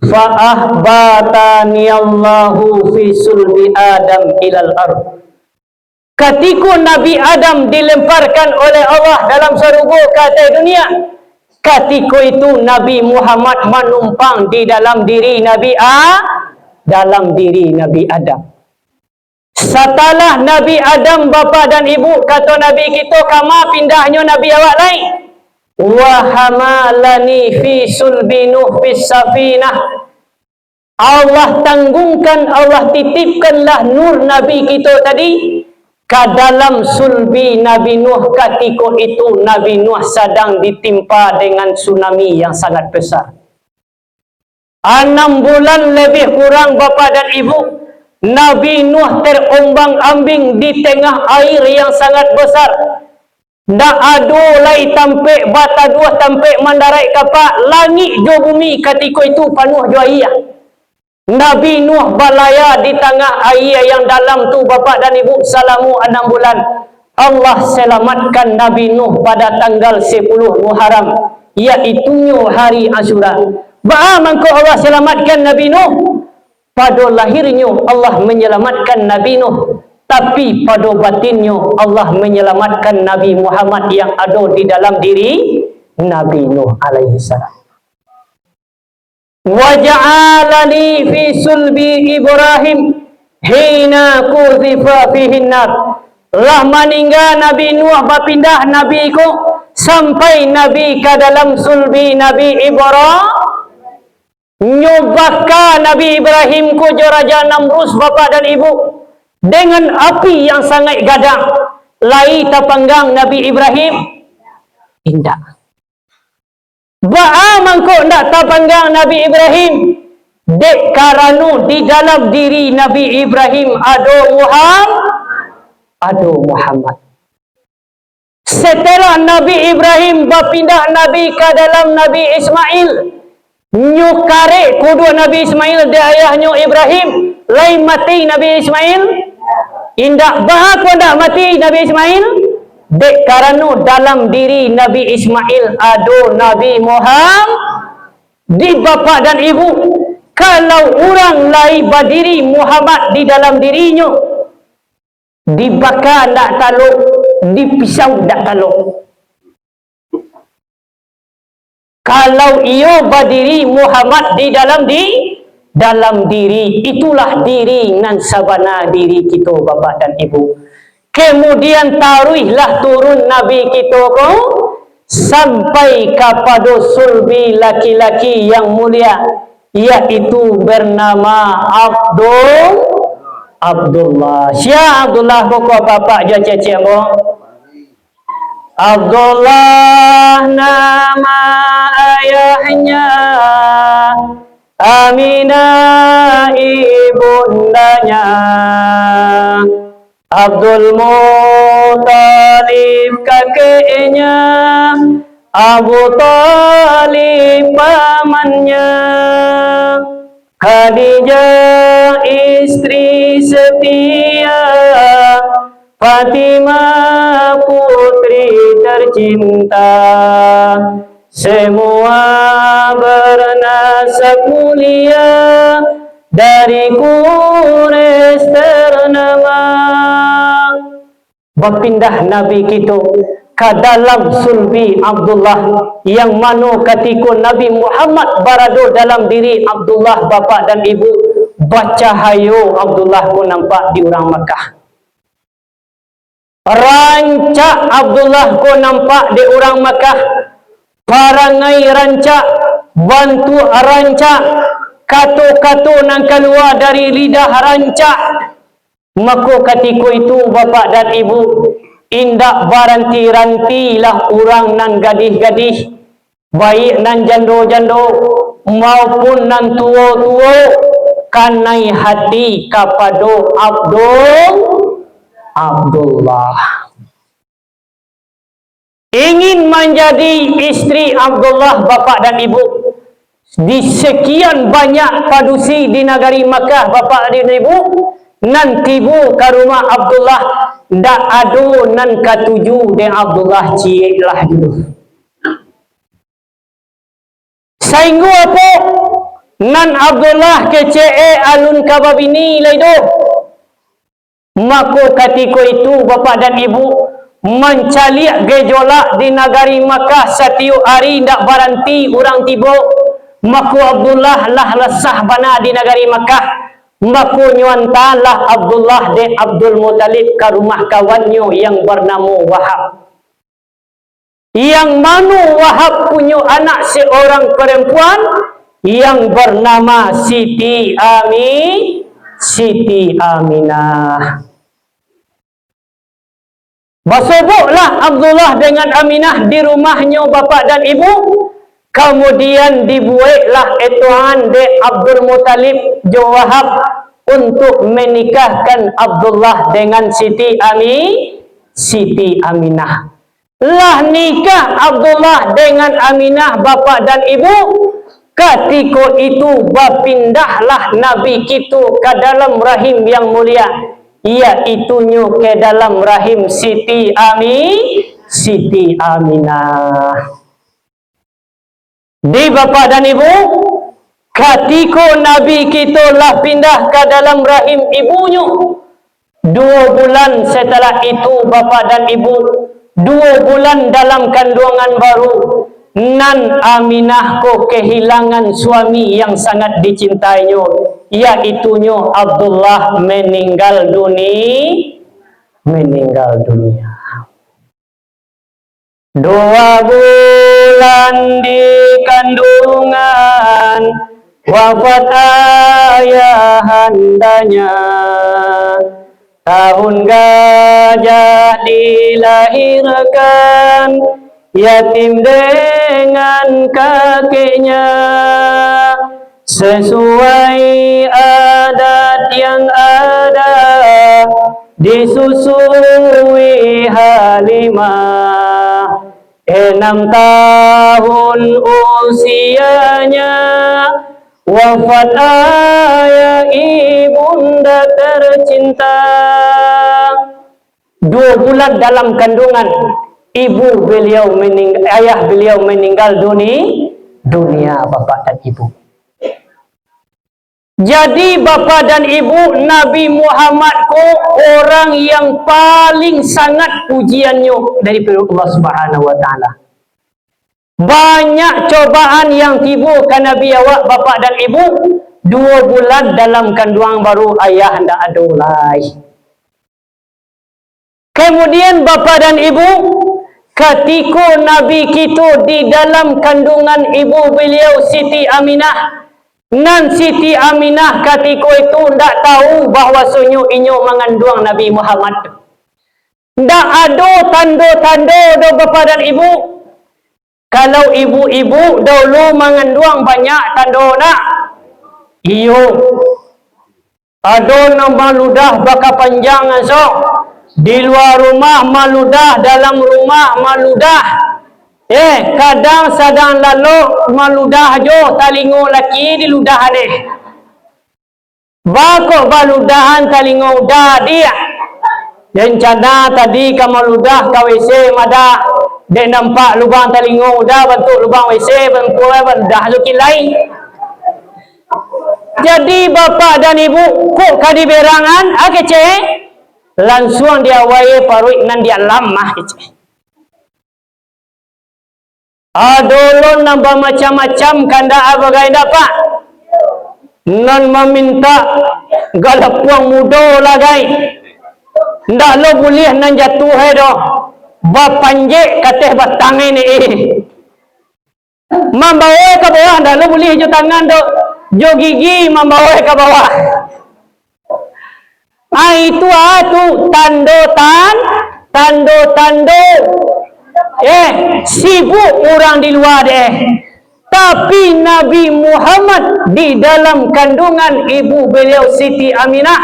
fa ahbatani Allahu fi sulbi Adam ilal ardh. Ketika Nabi Adam dilemparkan oleh Allah dalam surga ke atas dunia, ketika itu Nabi Muhammad menumpang di dalam diri Nabi Adam. Setelah Nabi Adam bapa dan ibu, kata Nabi kita, kama pindahnya Nabi awak lain. Wa hamalani fi sulbi Nuh fis safinah. Allah tanggungkan, Allah titipkanlah nur Nabi kita tadi ke dalam sulbi Nabi Nuh. Ketika itu Nabi Nuh sedang ditimpa dengan tsunami yang sangat besar. 6 bulan lebih kurang bapa dan ibu, Nabi Nuh terombang-ambing di tengah air yang sangat besar. Dak ado lai tampe bata dua tampe mandarai kapak langit jo bumi ketika itu penuh jo air. Nabi Nuh balaya di tengah air yang dalam tu bapa dan ibu selama 6 bulan. Allah selamatkan Nabi Nuh pada tanggal 10 Muharram, iaitu hari Asyura. Ba'a mangko Allah selamatkan Nabi Nuh? Pada lahirnya Allah menyelamatkan Nabi Nuh, tapi pada batinnya Allah menyelamatkan Nabi Muhammad yang ada di dalam diri Nabi Nuh alaihi salam. Wa ja'alani fi sulbi Ibrahim hina kuzifa fihi nar. Lah meninggal Nabi Nuh berpindah Nabi ku sampai Nabi ke dalam sulbi Nabi Ibrahim. Nyobaka Nabi Ibrahim ku Raja Namrus bapa dan ibu dengan api yang sangat gadang. Lai tapanggang Nabi Ibrahim indah. Ba'a mangko ndak tapanggang Nabi Ibrahim dek karanu di dalam diri Nabi Ibrahim ado Muhammad. Setelah Nabi Ibrahim berpindah Nabi ke dalam Nabi Ismail, nyukare kedua Nabi Ismail di ayahnya Ibrahim, lain mati Nabi Ismail indak bahak ndak mati Nabi Ismail dek karena dalam diri Nabi Ismail ada Nabi Muhammad. Di bapa dan ibu, kalau orang lain berdiri Muhammad di dalam dirinya, dibakar ndak taluk, dipisau ndak taluk. Kalau ia berdiri Muhammad di dalam diri, itulah diri nan sabana diri kita bapa dan ibu. Kemudian taruhlah turun Nabi kita ko sampai kepada sulbi laki-laki yang mulia, yaitu bernama Abdullah. Siapa Abdullah pokok bapa je cecek mo? Abdullah nama ayahnya, Aminah ibundanya, Abdul Muttalib kakeknya, Abu Talib pamannya, Khadijah istri setia, Fatimah putri tercinta, semua bernasab mulia dari Quraisy ternama. Berpindah Nabi kita ke dalam sulbi Abdullah, yang mana ketika Nabi Muhammad berada dalam diri Abdullah bapa dan ibu, baca hayo Abdullah pun nampak di orang Makkah. Rancak Abdullah ko nampak di orang Makkah, parangai rancak, bantu rancak, kato-kato nang keluar dari lidah rancak. Maka ketika itu bapa dan ibu, indak baranti-rantilah orang nan gadis-gadis, baik nan jando-jando maupun nan tua-tua, kanai hati kepada Abdullah, ingin menjadi istri Abdullah bapa dan ibu. Di sekian banyak padusi di negeri Makkah bapa dan ibu, nan tibu ke rumah Abdullah, ndak ado nan katuju dengan Abdullah ciek lah dulu. Sainggu apa nan Abdullah kece alun kababini laido. Maka ketika itu bapa dan ibu mencaliak gejolak di negeri Makkah setiap hari ndak berhenti orang tiba. Maka Abdullah lah lesah bana di negeri Makkah. Maka nyuantalah Abdullah dan Abdul Muttalib ke rumah kawannya yang bernama Wahab. Yang mana Wahab punya anak seorang perempuan yang bernama Siti Aminah. Bersoboklah Abdullah dengan Aminah di rumahnya bapa dan ibu. Kemudian dibuatlah etuan de Abdul Muttalib Wahab untuk menikahkan Abdullah dengan Siti Aminah. Lah nikah Abdullah dengan Aminah bapa dan ibu. Ketika itu berpindahlah Nabi kita ke dalam rahim yang mulia, iaitunya ke dalam rahim Siti Aminah. Di bapa dan ibu, ketika Nabi kita lah pindah ke dalam rahim ibunya, 2 bulan setelah itu bapa dan ibu, 2 bulan dalam kandungan baru, nan Aminah ko kehilangan suami yang sangat dicintainya, iaitunya Abdullah meninggal dunia. 2 bulan di kandungan, wafat ayahandanya. Tahun gajah dilahirkan, yatim dengan kakeknya. Sesuai adat yang ada, disusui Halimah. 6 tahun usianya, wafat ayah ibunda tercinta. 2 bulan dalam kandungan, ayah beliau meninggal dunia bapak dan ibu. Jadi bapa dan ibu, Nabi Muhammad ko orang yang paling sangat pujiannya dari Allah Subhanahu wa taala. Banyak cobaan yang tiba ke Nabi awak bapa dan ibu, 2 bulan dalam kandungan baru ayah hendak adulai. Kemudian bapa dan ibu, ketika Nabi kita di dalam kandungan ibu beliau Siti Aminah, nan Siti Aminah ketika itu tidak tahu bahawasanya inyo mengandung Nabi Muhammad. Tidak ada tanda-tanda do bapa dan ibu. Kalau ibu-ibu dahulu mengandung banyak tanda nak. Iyo. Ada nama ludah baka panjang esok. Di luar rumah maludah, dalam rumah maludah. Kadang sedang lalu maludah jo talingo laki di ludah ni. Bakok baludahan talingo dah dia. Rencana tadi ka maludah ka WC mada. Dek nampak lubang talingo dah bentuk lubang WC bentuk dah luki lain. Jadi bapa dan ibu kok kadi berangan akece langsung dia wae paruik nan dia lamah kece. Adolon nambah macam-macam kanda abagai dapat non meminta galapuang mudo lagai ndak lo boleh nan jatuh hedo bapanje kateh batang ini membawa ke bawah ndak lo boleh jo tangan do jo gigi membawa ke bawah. Itu tando sibuk orang di luar tapi Nabi Muhammad di dalam kandungan ibu beliau Siti Aminah,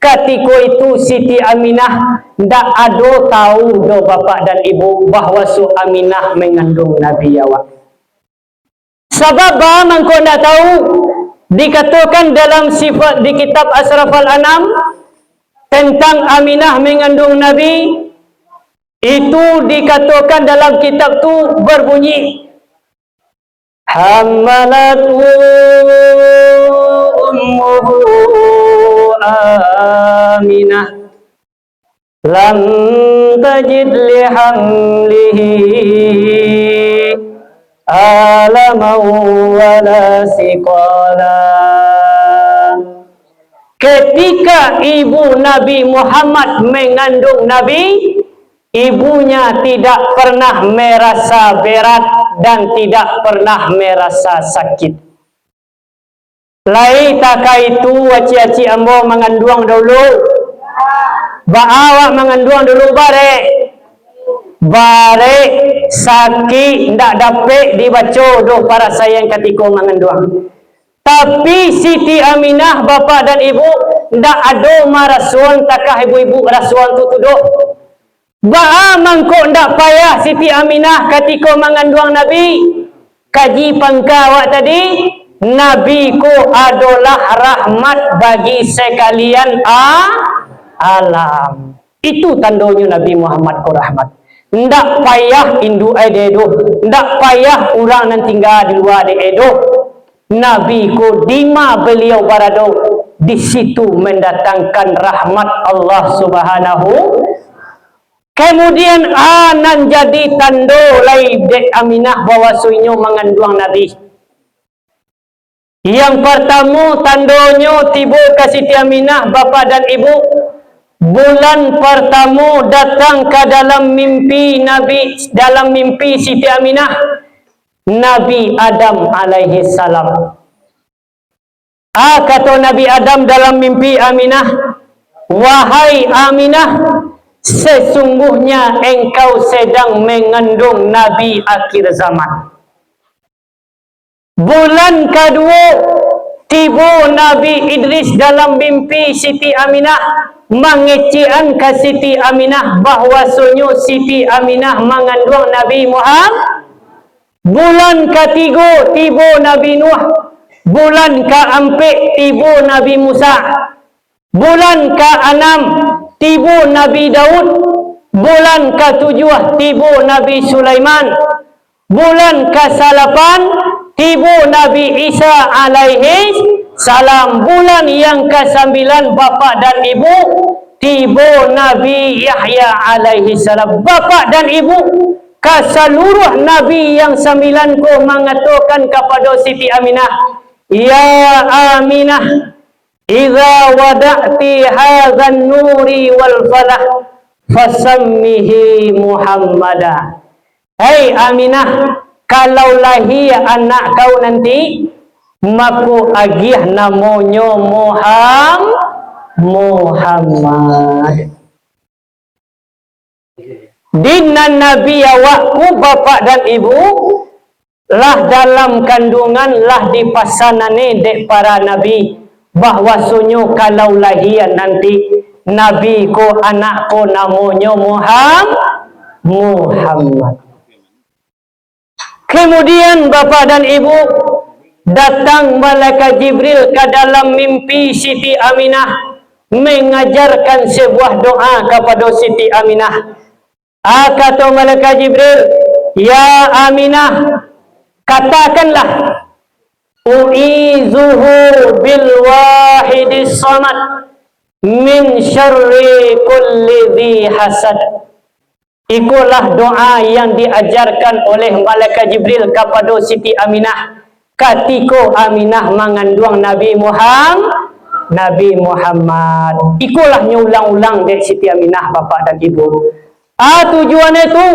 ketika itu Siti Aminah tidak ada tahu do bapak dan ibu bahawa su Aminah mengandung Nabi awak. Sebab mangko tidak tahu, dikatakan dalam sifat di kitab Asraful Anam tentang Aminah mengandung Nabi. Itu dikatakan dalam kitab tu berbunyi Hammalatu ummuhu Aminah lam tajid li hamlihi alaman wala siqala. Ketika ibu Nabi Muhammad mengandung Nabi, ibunya tidak pernah merasa berat dan tidak pernah merasa sakit. Lai taka itu waci-waci ambo mengandung dulu. Baawak mengandung dulu bare sakit, ndak dapat dibaca doa para sayang ketika mengandung. Tapi Siti Aminah bapa dan ibu ndak ada marasuan takah ibu-ibu rasuan tu tuduk. Ba mangko ndak payah Siti Aminah ketika mengandung Nabi. Kaji pangkawak tadi, Nabi ku adalah rahmat bagi sekalian alam. Itu tandanya Nabi Muhammad ku rahmat. Ndak payah indu edo, ndak payah orang yang tinggal di luar di edo. Nabi ku dima beliau berada, di situ mendatangkan rahmat Allah Subhanahu. Kemudian anan jadi tando lai dek Aminah bahwasanya mengandung Nabi. Yang pertama tandonyo tiba ke Siti Aminah bapa dan ibu. Bulan pertama datang ke dalam mimpi Nabi, dalam mimpi Siti Aminah, Nabi Adam alaihi salam. Kata Nabi Adam dalam mimpi Aminah, wahai Aminah, sesungguhnya engkau sedang mengandung Nabi akhir zaman. Bulan kedua tiba Nabi Idris dalam mimpi Siti Aminah, mengecian ke Siti Aminah bahwasanya Siti Aminah mengandung Nabi Muhammad. Bulan ketiga tiba Nabi Nuh. Bulan keempat tiba Nabi Musa. Bulan keenam tiba Nabi Daud. Bulan ketujuh tiba Nabi Sulaiman. Bulan ke-8 tiba Nabi Isa alaihi salam. Bulan yang ke-9 bapa dan ibu tiba Nabi Yahya alaihi salam. Bapa dan ibu ke seluruh Nabi yang 9 ku mengatakan kepada Siti Aminah, ya Aminah, idza wada'ti hadzan nuri wal falah fasammihi Muhammada. Hai Aminah, kalau lahir anak kau nanti, maka agih namanya Muhammad. Dinan Nabi awakku bapak dan ibu lah dalam kandungan lah dipasanane dek para Nabi bahwasanya kalau lahir nanti Nabi ko anak ko namanya Muhammad. Kemudian bapak dan ibu datang malaikat Jibril ke dalam mimpi Siti Aminah mengajarkan sebuah doa kepada Siti Aminah. Kata malaikat Jibril, ya Aminah, katakanlah, u'izuhu bil wahidis samad min syarri kulli dhi hasad. Ikulah doa yang diajarkan oleh malaikat Jibril kepada Siti Aminah ketika Aminah mengandung Nabi Muhammad. Ikulah nyulang-ulang dek Siti Aminah bapak dan ibu. Tujuannya itu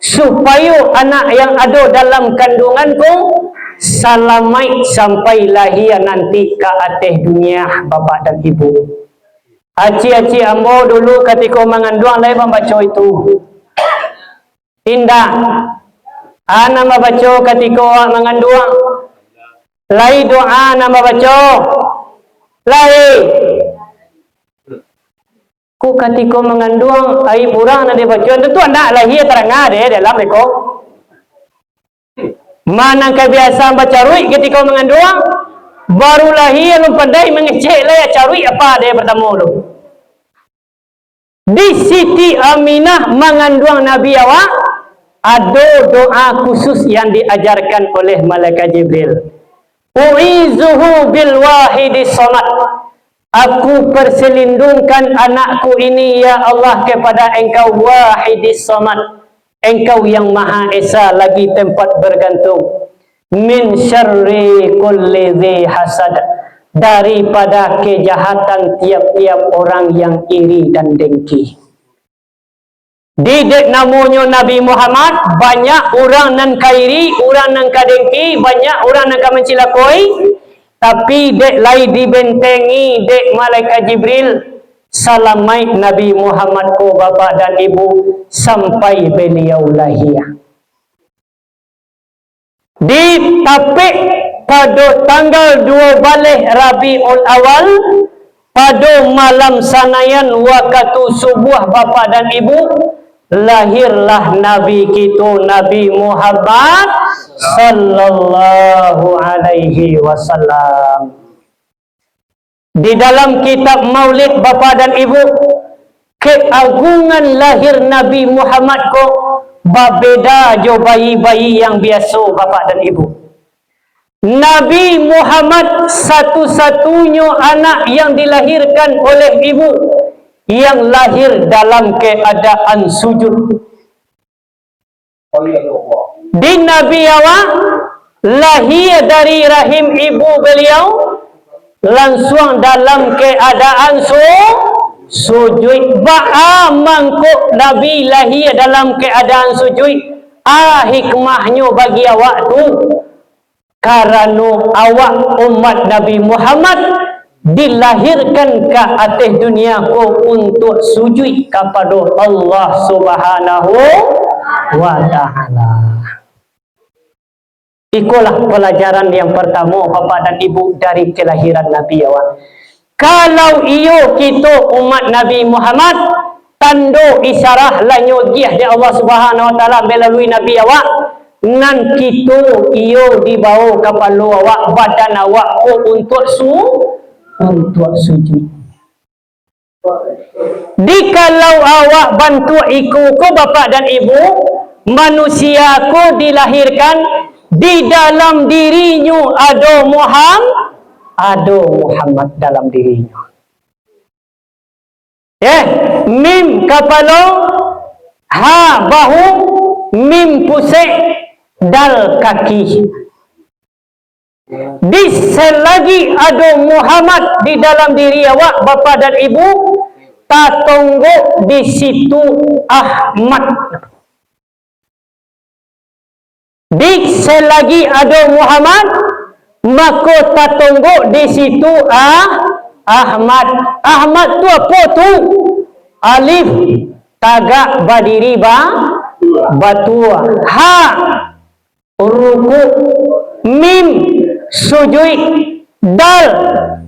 supaya anak yang ada dalam kandunganku selamat sampai lahir nanti ke atas dunia bapak dan ibu. Aci-aci ambo dulu ketika mengandung lai membaca itu. Tindak ana membaca ketika mengandung. Lai doa nama baca. Lai ku ketika mengandung aib orang nak dibaca tentu anak lahir terang ada dalam mereka. Mana kebiasaan baca ruik ketika mengandung, baru lahir lu pandai mengecek lah carui apa dia pertama lu. Di Siti Aminah mengandung Nabi awak ada doa khusus yang diajarkan oleh malaikat Jibril. U'izuhu bil wahidis samad. Aku perselindungkan anakku ini ya Allah kepada engkau wahidis samad, engkau yang maha esa lagi tempat bergantung. Min syarri kulli dhi hasad, daripada kejahatan tiap-tiap orang yang iri dan dengki. Didek namanya Nabi Muhammad, banyak orang nan kairi, orang nan kadengki, banyak orang nan mencilakoi. Tapi dek lai dibentengi dek malaikat Jibril salamai Nabi Muhammad ko bapak dan ibu sampai beliau lahir. ditapik pada tanggal 2 balih Rabiul Awal pada malam sanayan waktu subuh bapa dan ibu lahirlah Nabi kita Nabi Muhammad sallallahu alaihi wasallam. Di dalam kitab Maulid bapa dan ibu, keagungan lahir Nabi Muhammad ko berbeza jo bayi-bayi yang biasa bapa dan ibu. Nabi Muhammad satu-satunya anak yang dilahirkan oleh ibu yang lahir dalam keadaan sujud. Di Nabi awak lahir dari rahim ibu beliau langsung dalam keadaan sujud. Ba'a mangkuk Nabi lahir dalam keadaan sujud. Hikmahnya bagi awak tu karena awak umat Nabi Muhammad dilahirkan ke atas dunia ko untuk sujud kepada Allah Subhanahu wa ta'ala. Itulah pelajaran yang pertama bapa dan ibu dari kelahiran Nabi awak. Kalau iyo kita umat Nabi Muhammad tanda isyarah lanyo giah di Allah Subhanahu wa ta'ala melalui Nabi awak, nan kita iyo dibawa kepala awak badan awak untuk sujud. Dikalau awak bantu iku ko bapa dan ibu, manusia ko dilahirkan di dalam dirinya ada Muhammad dalam dirinya. Mim kepala, ha bahu, mim pusat, dal kaki. Di selagi ada Muhammad di dalam diri awak bapa dan ibu, tak tunggu di situ Ahmad. Di selagi ada Muhammad, maka tak tunggu di situ Ahmad. Ahmad tu apa tu? Alif tagak berdiri batua, ha ruku, mim sujud, dal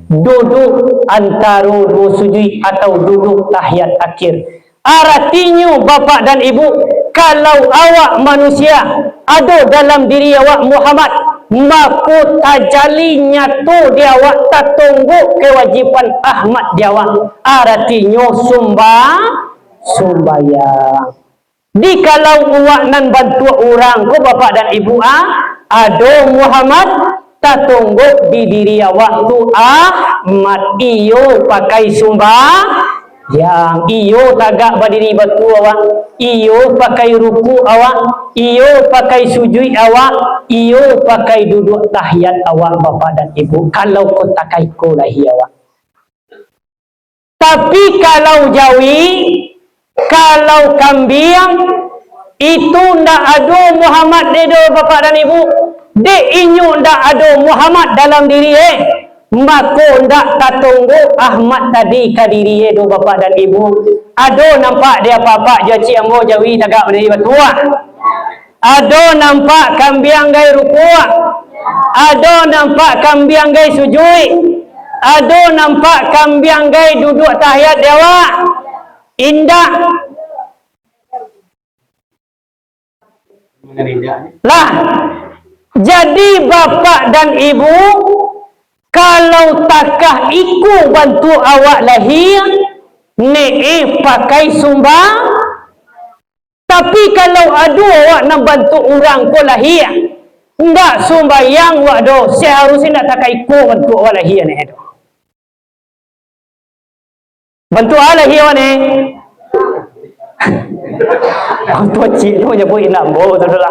duduk antara dua sujud atau duduk tahiyat akhir. Artinya bapa dan ibu, kalau awak manusia ada dalam diri awak Muhammad, maka tajali nyatu di awak, tak tunggu kewajiban Ahmad di awak. Artinya sumbayang. Di kalau awak nan bantu orang ko bapa dan ibu ada Muhammad, tak tunggu di diri awak tu Ahmad. Iyo pakai yang iyo tagak berdiri batu awak, iyo pakai ruku awak, iyo pakai sujud awak, iyo pakai duduk tahiyat awak bapa dan ibu. Kalau kau takai ko lahi awak. Tapi kalau jawi, kalau kambing itu ndak ada Muhammad dedo bapa dan ibu. De inyo ndak ada Muhammad dalam diri maka ndak tatunggu Ahmad tadi ke diri do bapa dan ibu. Ado nampak dia papa jaci ambo jawi tagak berdiri batua. Ado nampak kambing gai ruku. Ado nampak kambing gai sujud. Ado nampak kambing gai duduk tahiyat dewa. Indah. Lah, jadi bapa dan ibu, kalau takah iku bantu awak lahir, pakai sumbang. Tapi kalau ada awak nak bantu orang ko lahir, ndak sumbayang awak do, seharusnya ndak takah iku bantu awak lahir ni do. Bantu awak lahir awak ni. Bantu cik tu nyebut nak bo saudara.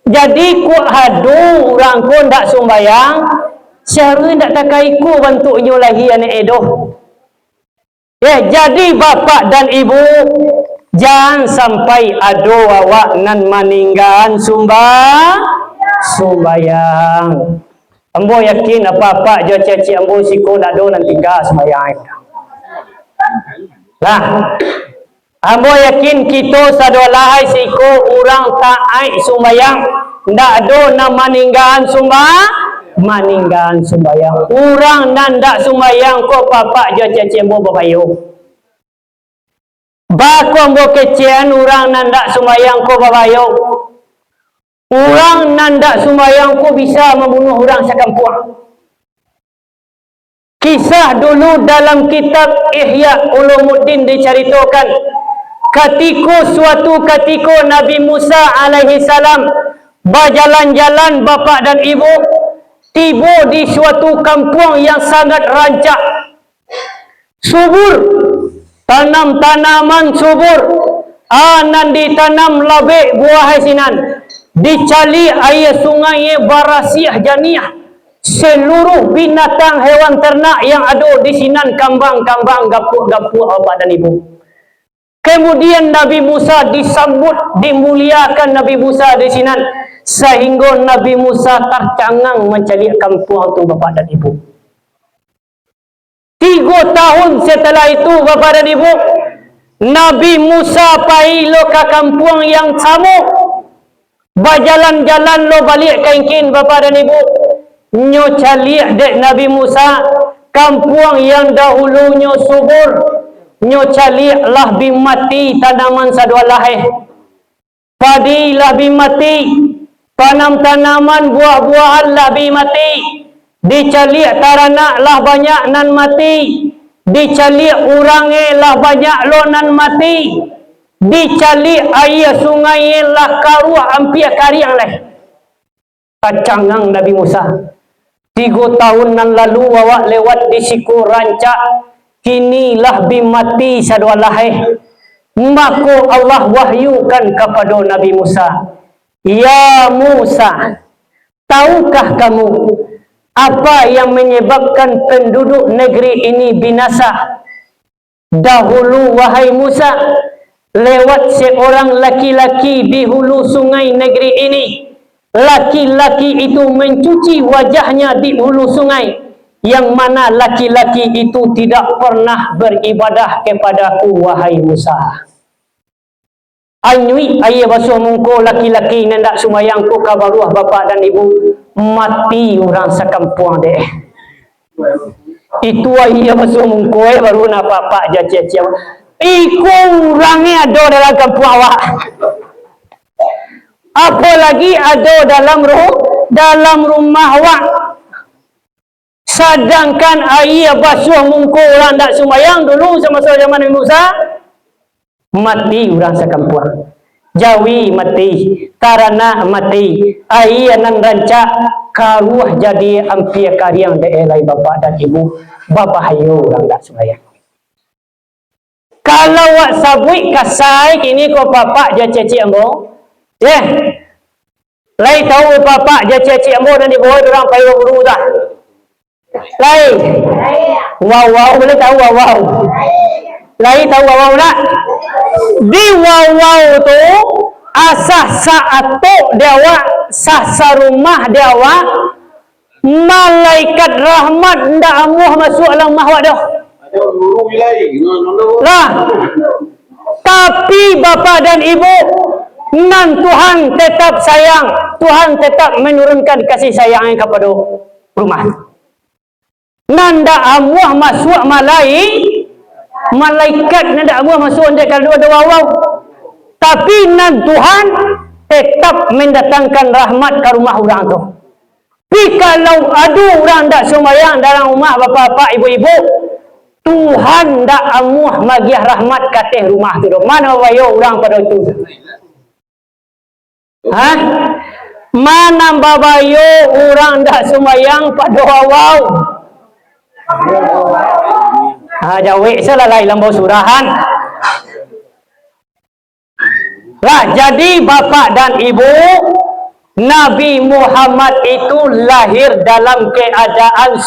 Jadi ku hadu orang ku ndak sumbayang, seharusnya ndak takai ku bantu nyo lagi anak edoh. Jadi bapa dan ibu, jangan sampai ado awak nan maninggan sumbayang. Ambo yakin apa-apa jo ceci ambo siko nado nan tinggal sembayang. Lah. Ambo yakin kita sadolahai siko orang taat sumbayang ndak do na maninggahan maninggahan sumbayang. Orang nanda sumbayang ko papa jo cecembo babayo. Bako ambo kecean orang nanda sumbayang ko babayo. Orang nanda sumbayang ko bisa membunuh orang sekampung. Kisah dulu dalam kitab Ihya Ulumuddin diceritakan suatu ketika Nabi Musa alaihi salam berjalan-jalan bapa dan ibu tiba di suatu kampung yang sangat rancak, subur, tanam-tanaman subur, anan ditanam labik buah hasinan, dicali air sungai barasiah janiah. Seluruh binatang hewan ternak yang ada di sinan kambang-kambang gapuk-gapuk bapak dan ibu. Kemudian Nabi Musa disambut, dimuliakan Nabi Musa di sinan sehingga Nabi Musa tercangang mencari kampung itu bapak dan ibu. 3 tahun setelah itu bapak dan ibu, Nabi Musa pergi ke kampung yang sama, berjalan-jalan lo balik kain-kain bapak dan ibu. Nyo caliak dek Nabi Musa kampung yang dahulunya subur, nyo caliak lah bimati tanaman sadua laheh, padi lah bimati, tanam-tanaman buah-buahan lah bimati, dicaliak taranak lah banyak nan mati, dicaliak urange lah banyak lo nan mati, dicaliak air sungai lah karuah hampir kariang leh. Kacangang Nabi Musa. 3 tahun nan lalu awak lewat di siku rancak, kinilah bimati sadua laheh. Maka Allah wahyukan kepada Nabi Musa, ya Musa, tahukah kamu apa yang menyebabkan penduduk negeri ini binasa? Dahulu wahai Musa, lewat seorang laki-laki di hulu sungai negeri ini. Laki-laki itu mencuci wajahnya di hulu sungai, yang mana laki-laki itu tidak pernah beribadah kepadaku wahai Musa. Anyui ayah basuh mungko laki-laki nendak sumayangku kabaruah bapak dan ibu, mati orang sekampung deh. Itu ayah basuh mungko baru nak bapak jacia-cia. Iku orangnya ada dalam kampung awak. Apalagi ada dalam rumah awak. Sedangkan air basuh muka orang tak sembahyang dulu semasa zaman Nabi Musa, mati orang sekampung. Jawi mati, Tarana mati, air nan rancak karuah jadi hampir kariang daerah bapak dan ibu, babahayo orang tak sembahyang. Kalau wak sabui kasai kini ko bapak je ceci ambo. Lai tahu bapak je ceci ambo dan ibu orang payo guru dah. Lai. Wow boleh tahu wow. Lai tahu wow nak? Di wow tu asah saatu dewa sah rumah dewa malaikat rahmat ndak amuh masuk alam mahwa dah. Lah. Tapi bapa dan ibu nan Tuhan tetap sayang, Tuhan tetap menurunkan kasih sayangnya kepada rumah. Nanda amuah masuk malaikat nanda amuah masuk anda kalau ada wawaw. Tapi nan Tuhan tetap mendatangkan rahmat ke rumah orang tu. Tapi kalau ada orang tak sembahyang dalam rumah bapa-bapa, ibu-ibu, Tuhan tak amuah magiah rahmat kateh rumah tu. Mana wayo orang pada itu? Hah? Mana babayo orang tak sembahyang pada wawaw? Jawik salah lain lambau surahan. Lah jadi bapak dan ibu, Nabi Muhammad itu lahir dalam keadaan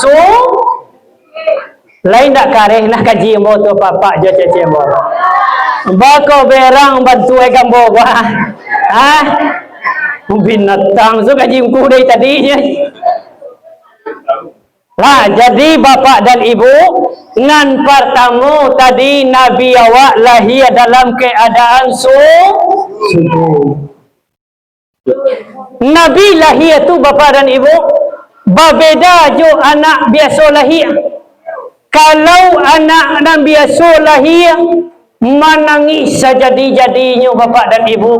lain tak kareh nak kaji mo tu bapak je cece mo. Bako berang bantu gambo bah. Binatang so kaji ku dari tadinya. Lah, jadi bapak dan ibu, ngan pertama tadi Nabi awak lahir dalam keadaan subuh. Nabi lahir tu bapak dan ibu, berbeda jo anak biasa lahir. Kalau anak nan biasa lahir, menangis sejadi-jadinya bapak dan ibu.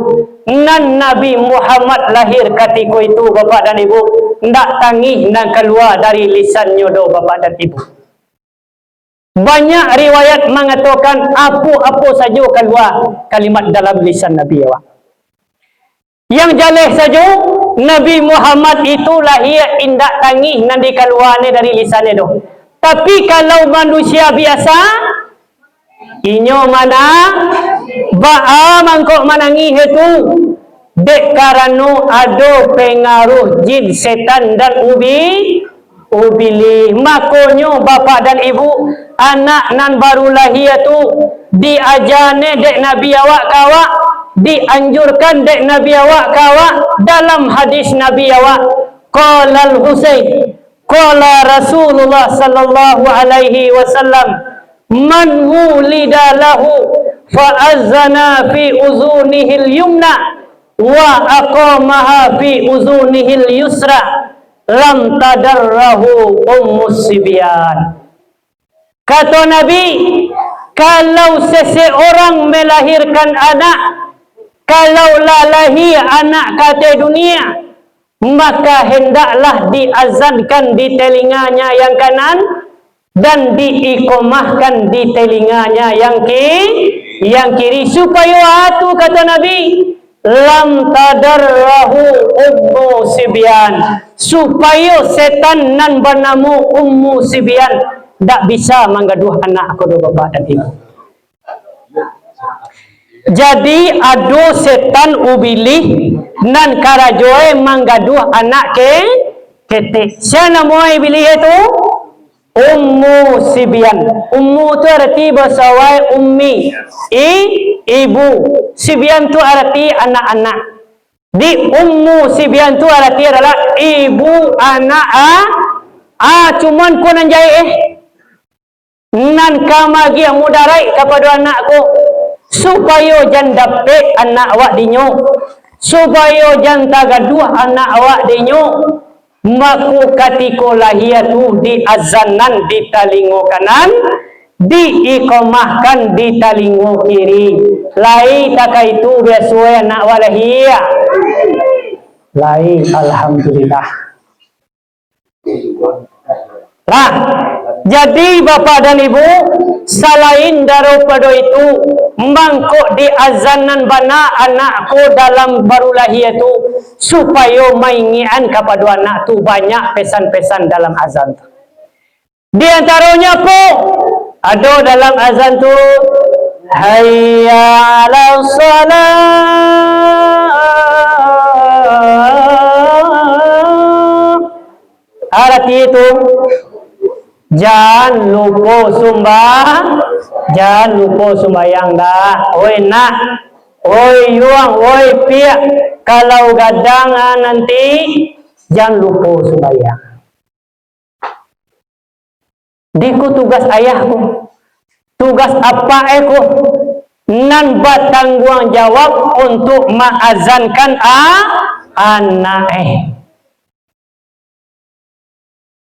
Nan Nabi Muhammad lahir ketika itu bapak dan ibu, ndak tangis dan keluar dari lisannya do bapak dan ibu. Banyak riwayat mengatakan apa-apa saja keluar kalimat dalam lisan Nabi awak. Yang jelas saja Nabi Muhammad itu lahir indak tangis nan dikeluarnya dari lisannya do. Tapi kalau manusia biasa, inyo mana ba'a mangkok menangis itu dek karena ada pengaruh jin setan dan ubili. Makanya bapak dan ibu, anak nan baru lahir tu diajarne dek Nabi awak kawak, dianjurkan dek Nabi awak kawak dalam hadis Nabi awak. Qala al-Husain qala Rasulullah sallallahu alaihi wasallam, man wulida lahu fa'azzana fi uzunihil yumna wa aqamaha fi uzunihil yusra lam tadarrahu ummus sibyan. Kata Nabi, kalau seseorang melahirkan anak, kalau lahir anak kata dunia, maka hendaklah diazankan di telinganya yang kanan dan diikomahkan di telinganya yang kiri supaya atu kata Nabi lam tadarrahu ummu sibyan, supaya setan nan bernama ummu sibyan tak bisa menggaduh anak aku do bapak dan ibu. Jadi ada setan ubili nan karajoe menggaduh anak ketik. Siapa nama iblis itu? Ummu sibyan. Ummu tu arti bahasa Wai ummi, ibu. Sibyan tu arti anak-anak. Di ummu sibyan tu arti adalah ibu anak cuman ku nan jai nan kamagi mudarai kepada anakku supaya jan dapat anak awak dinyo, supaya jan tagaduh anak awak dinyo. Maku katiko lahir tu diazanan di talingo kanan, diikomahkan di talingo kiri. Lai taka itu biasa anak awak lahir. Lai alhamdulillah. Lah, jadi bapak dan ibu, selain daripada itu, mangkok di azanan bana anakku dalam baru lahir itu, supaya maingian kepada anak tu banyak pesan-pesan dalam azan tu. Di antaranya apa? Ada dalam azan tu, hayya 'alas shalah. Arti itu, jangan lupa sembahyang dah. Oi nak, oi yuang, oi piak. Kalau gadang nanti jangan lupa sembahyang. Diku tugas ayahku, tugas apa aku, nan bertanggung jawab untuk mengazankan anak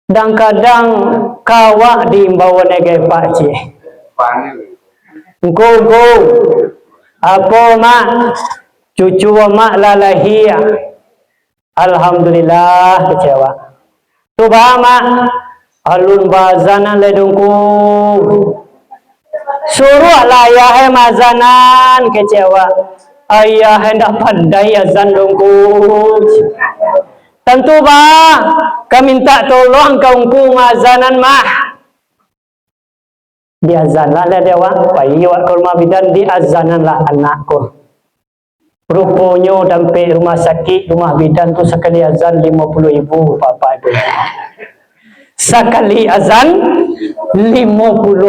dan kadang kawak diimbawa negeri pakcik. Engkau apa mak? Cucu mak lahir. Alhamdulillah kecewa. Tu bah mak alun bazanan ledungku. Suruh lah ayah mazanan kecewa. Ayah hendak pandai azan dongku. Tentu bah, kami minta tolong kaumku mazanan mah. Diazanlah lah dewa, bayi wak rumah bidan diazananlah anakku. Rupanya sampai rumah sakit, rumah bidan tu sekali azan 50.000 bapak ibu. Sekali azan 50.000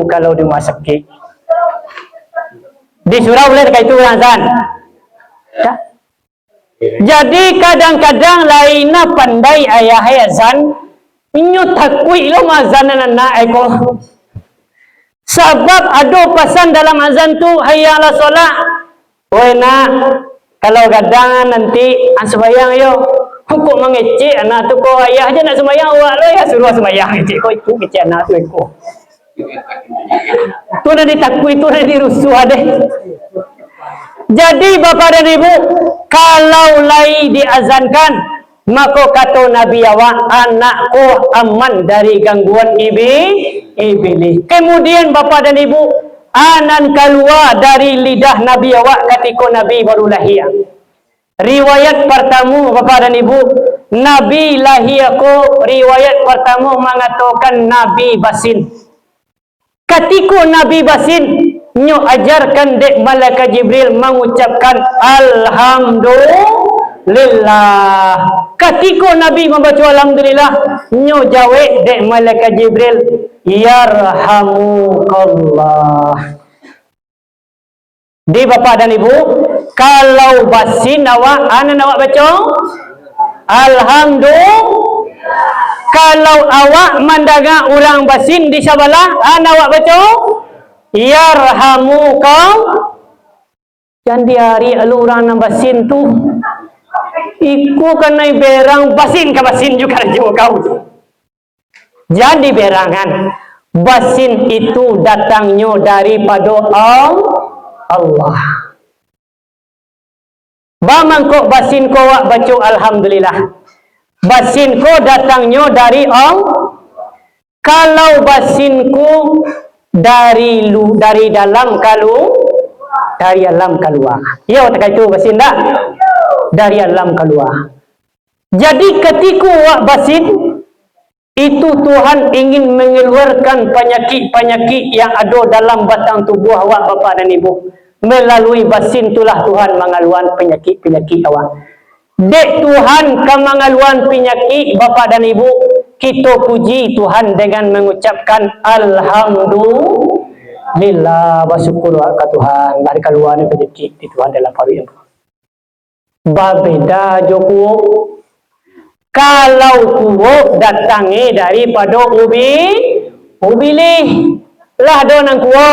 kalau di rumah sakit. Di surau boleh dekat itu azan. Tak? Jadi kadang-kadang lainnya pandai ayah azan, Inyo takui lo azan na ko. Sebab ada pesan dalam azan tu, hayya ala solat. Oi nak, kalau gadang nanti sembahyang yo. Hukum mengecek anak tu ko ayah je nak sembahyang awak lo ya suruh sembahyang cik ko itu kecek anak tu ko. Tu dah ditakui, tu dah dirusuh deh. Jadi bapa dan ibu, kalau lai diazankan, maka kata Nabi awak, anakku aman dari gangguan iblis. Kemudian bapa dan ibu, anan keluar dari lidah Nabi awak ketika Nabi baru lahir. Riwayat pertama bapa dan ibu, Nabi lahir ko, riwayat pertama mengatakan Nabi basin. Ketika Nabi basin, nyo ajarkan dek malaikat Jibril mengucapkan alhamdulillah. Ketika Nabi membaca alhamdulillah, nyo jawab dek malaikat Jibril, yarhamukallah. Di bapa dan ibu, kalau basin awak, anak awak baca alhamdulillah. Kalau awak mendengar orang basin di sebelah, anak awak baca yarhamukallah. Jangan diari alu orang nang basin tu iku kena berang basin ke basin juga kau. Jangan diberangan. Basin itu datangnya daripada Allah. Bamangko basin ko wak baca alhamdulillah. Basin ko datangnya dari Allah. Kalau basinku dari dalam dari alam keluar. Ya, tak itu basin dah. Dari alam keluar. Jadi ketika wak basin itu Tuhan ingin mengeluarkan penyakit-penyakit yang ada dalam batang tubuh awak bapa dan ibu. Melalui basin itulah Tuhan mengeluarkan penyakit-penyakit awak. Dek Tuhan kemengeluarkan penyakit bapa dan ibu, kita puji Tuhan dengan mengucapkan alhamdulillah, bersyukur ke Tuhan dari keluaran penyakit di Tuhan dalam paru yang berbeda joko. Kalau kuo datangi daripada ubilih lah donang kuo.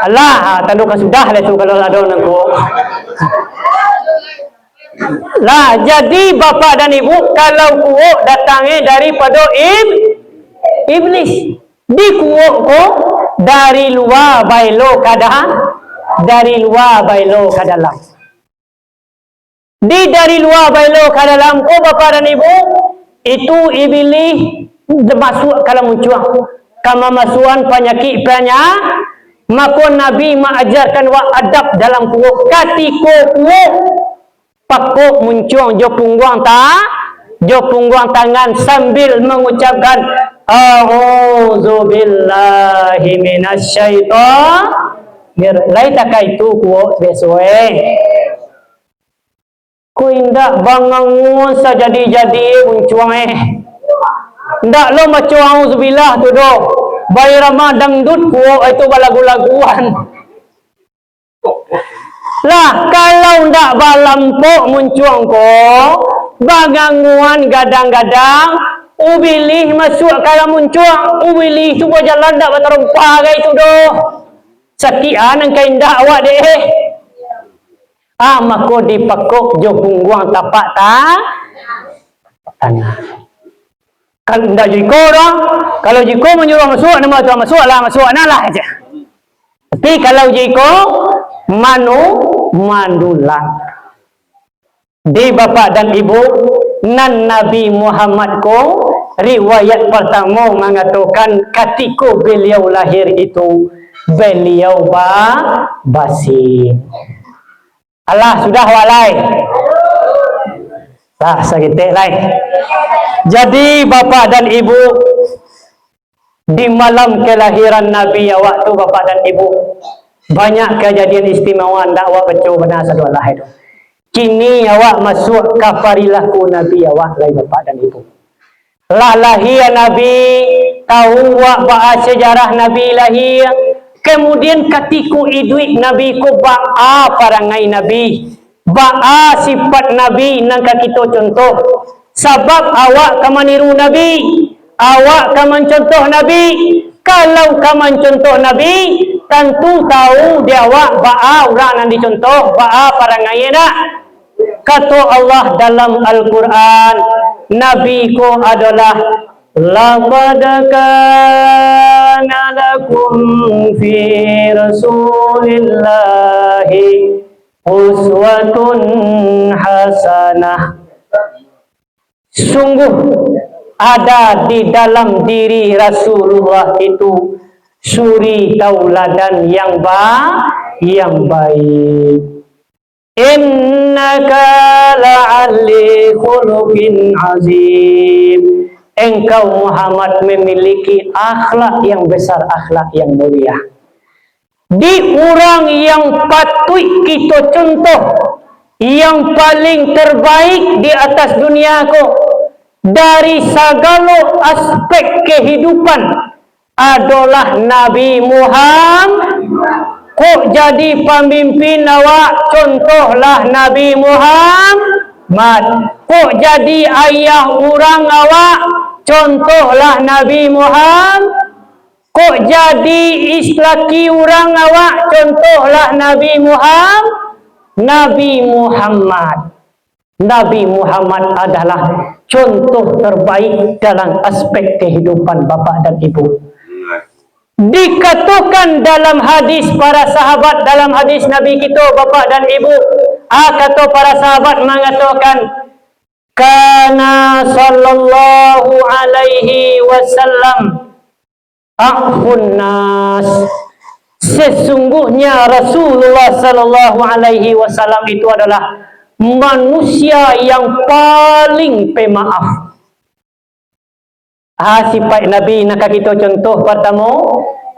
Allah tandukan sudah lah tu kalau ada donang kuo. Lah jadi bapa dan ibu, kalau kuo datangi daripada iblis, di kuo ko dari luar bailo kada, dari luar bailo ke dalam. Dari luar bailo ke dalam ko bapa dan ibu, itu iblis masuk kalau muncul kama masukan penyakit maka Nabi mengajarkan wa adab dalam kuo katiko kuo pakok muncung jo pungguang tangan sambil mengucapkan a'udzubillahi minasyaitonir. Lai takai itu kuo sesuai. Ku indak bangun sajadi-jadi muncung ndak lo macam auzubillah tu do. Bayrama dangdut kuo itu balagu-laguan. Lah kalau ndak balampok muncung ko bagangguan gadang-gadang ubilih masuk kalau muncung ubilih tu jalan ndak baterempah gai tu do. Sekian ang kain ndak awak deh. Mako dipakok jo pungguang tapak tanah. Kalau ndak jiko dah, kalau jiko menyuruh masuk nama tu masuklah aja. Tapi kalau jiko mandulan. Di bapa dan ibu, nan Nabi Muhammad ko riwayat pertama mengatakan ketika beliau lahir itu beliau basin. Allah sudah walai. Lah segitu lain. Jadi bapa dan ibu, di malam kelahiran Nabi waktu bapa dan ibu banyak kejadian istimewa ndak awak baca benar satu Allah itu. Kini awak masuk kafarilaku Nabi awak lai bapa dan ibu. Lah lahir Nabi, tahu awak bahas sejarah Nabi lahir. Kemudian ketika hidup Nabi ko ba'a parangai Nabi, ba'a sifat Nabi nang kita contoh. Sebab awak ka meniru Nabi, awak ka mencontoh Nabi. Kalau ka mencontoh Nabi, tentu tahu dia awak ba'a orang yang dicontoh, ba'a parangai nak. Kata Allah dalam Al-Quran, Nabi ko adalah laqad kana lakum fi rasulillahi uswatun hasanah. Sungguh ada di dalam diri Rasulullah itu suri tauladan yang baik. Innaka la'ali khuluqin azim. Engkau Muhammad memiliki akhlak yang besar, akhlak yang mulia. Di orang yang patut kita contoh, yang paling terbaik di atas dunia ko, dari segala aspek kehidupan adalah Nabi Muhammad. Kok jadi pemimpin awak, contohlah Nabi Muhammad. Kok jadi ayah orang awak, contohlah Nabi Muhammad. Kok jadi islaki orang awak, contohlah Nabi Muhammad. Nabi Muhammad adalah contoh terbaik dalam aspek kehidupan bapa dan ibu. Dikatakan dalam hadis para sahabat, dalam hadis Nabi kita bapa dan ibu, kata para sahabat mengatakan, kana sallallahu alaihi wasallam akhun nas. Sesungguhnya Rasulullah sallallahu alaihi wasallam itu adalah manusia yang paling pemaaf. Sifat Nabi nak kita contoh pertama,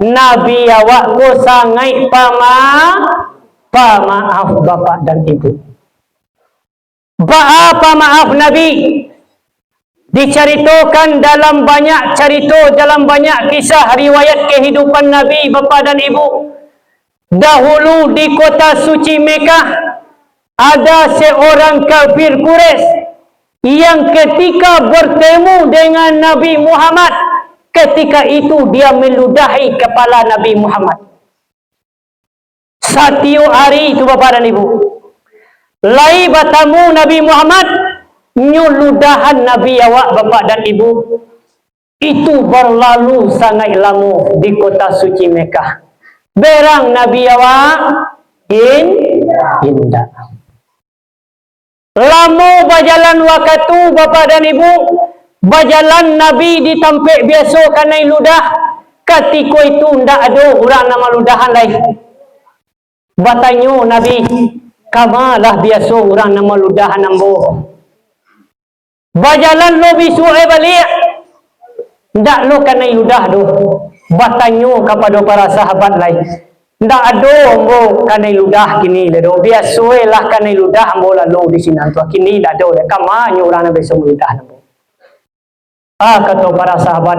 Nabi awak ko sangat pemaaf bapa dan ibu. Pemaaf Nabi diceritakan dalam banyak cerita, dalam banyak kisah riwayat kehidupan Nabi bapa dan ibu. Dahulu di kota suci Mekah ada seorang kafir Quraisy yang ketika bertemu dengan Nabi Muhammad, ketika itu dia meludahi kepala Nabi Muhammad. Setiap hari itu bapa dan ibu, lai bertemu Nabi Muhammad, nyuludahan Nabi awak bapa dan ibu. Itu berlalu sangat lama di kota suci Mekah. Berang Nabi awak indah. Lama berjalan waktu bapa dan ibu, berjalan Nabi di tempat biasa kanai ludah. Ketika itu ndak ada orang nama ludahan lain. Bertanya Nabi, kamalah biasa orang nama ludahan ambo. Berjalan lebih suai balik, ndak lo kanai ludah do. Bertanya kepada para sahabat lain, ndak ada ambo kanai ludah kini ledo. Biasa lah kanai ludah ambo lalu di sini tu. Kini ndak ada. Kamanya orang nak biasa ludah ambo. Kata para sahabat,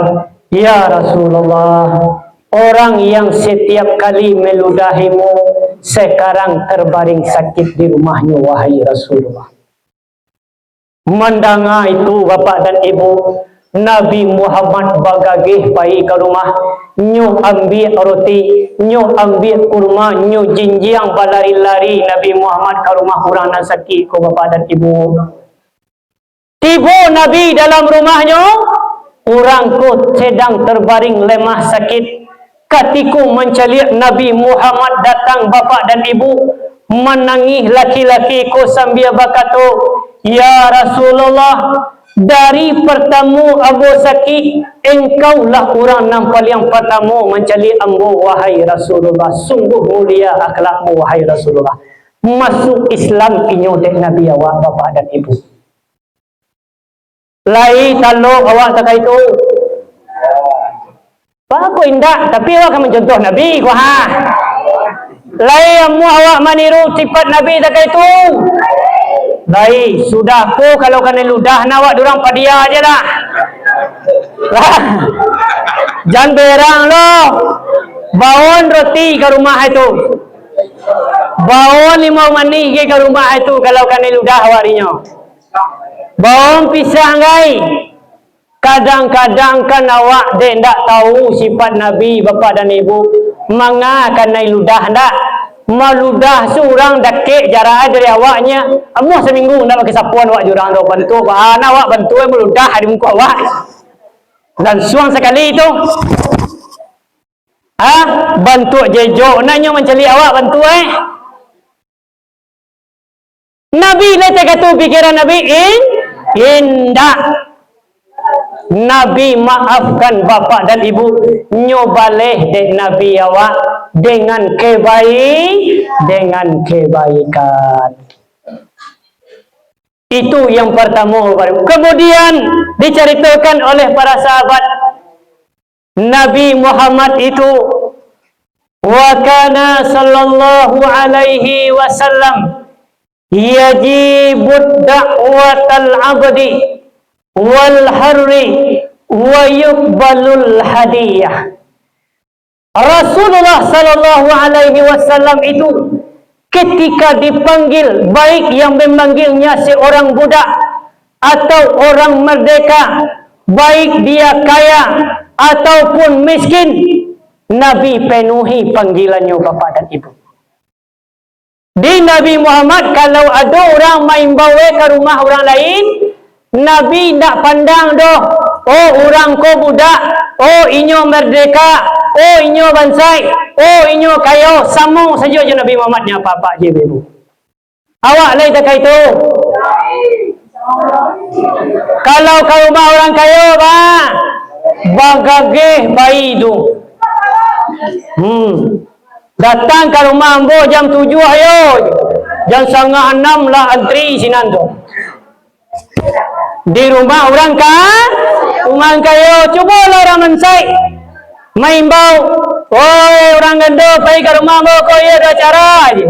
ya Rasulullah, orang yang setiap kali meludahimu sekarang terbaring sakit di rumahnya, wahai Rasulullah. Mendengar itu bapa dan ibu, Nabi Muhammad bagagih pai ke rumah, nyu ambil roti, nyu ambil kurma, nyu jinjiang balari-lari Nabi Muhammad ke rumah orang yang sakit ke bapa dan ibu. Tiba Nabi dalam rumahnya, orang ko sedang terbaring lemah sakit. Ketika menceliak Nabi Muhammad datang bapa dan ibu, menangis laki-laki ko sambil berkata, ya Rasulullah, dari pertama Abu sakit, engkaulah orang nampak yang pertama menceliak ambo, wahai Rasulullah. Sungguh mulia akhlakmu, wahai Rasulullah. Masuk Islam inyo dek Nabi awak bapa dan ibu. Lai talok awak tak itu. Apa indah, tapi awak akan mencontoh Nabi ko ha. Lai amu awak meniru sifat Nabi tak itu. Lai sudah ko kalau kena ludah nawak durang padia aja dah. Jangan berang lo. Bawon roti ke rumah itu. Bawon 5 mani ke rumah itu kalau kena ludah awaknya. Bawang pisang gai. Kadang-kadang kan awak dek ndak tahu sifat Nabi bapa dan ibu. Manga kan nai ludah ndak. Maludah seorang dakik jarak dari awaknya. Amuh seminggu ndak pakai sapuan awak jurang tu bantu bahan awak bantu meludah di muka awak. Dan suang sekali itu. Bantu jejok nanya mencari awak bantu Nabi lete kata pikiran Nabi indah. Nabi maafkan bapak dan ibu, nyobaleh dek Nabi awak dengan kebaikan. Itu yang pertama. Kemudian diceritakan oleh para sahabat Nabi Muhammad itu, wa kana sallallahu alaihi wasallam yajibud da'watal abdi wal harri wa yuqbalul hadiyah. Rasulullah sallallahu alaihi wasallam itu ketika dipanggil, baik yang memanggilnya seorang budak atau orang merdeka, baik dia kaya ataupun miskin, Nabi penuhi panggilannya bapak dan ibu. Di Nabi Muhammad, kalau ada orang main bawa ke rumah orang lain, Nabi tak pandang doh, oh orang ko budak, oh inyo merdeka, oh inyo bansai, oh inyo kayo, sama saja je Nabi Muhammadnya apa-apa je ibu. Awak lain tak itu. Kalau ke rumah orang kayo, bagage bayi tu. Datang ke rumah ambo jam 7 ayo. Jam 5:30 lah antri sinan tu. Di rumah orang rumah kayo, cubalah orang mensai main bau. Oh orang ganda pergi ke rumah ambo kau ya ada cara je.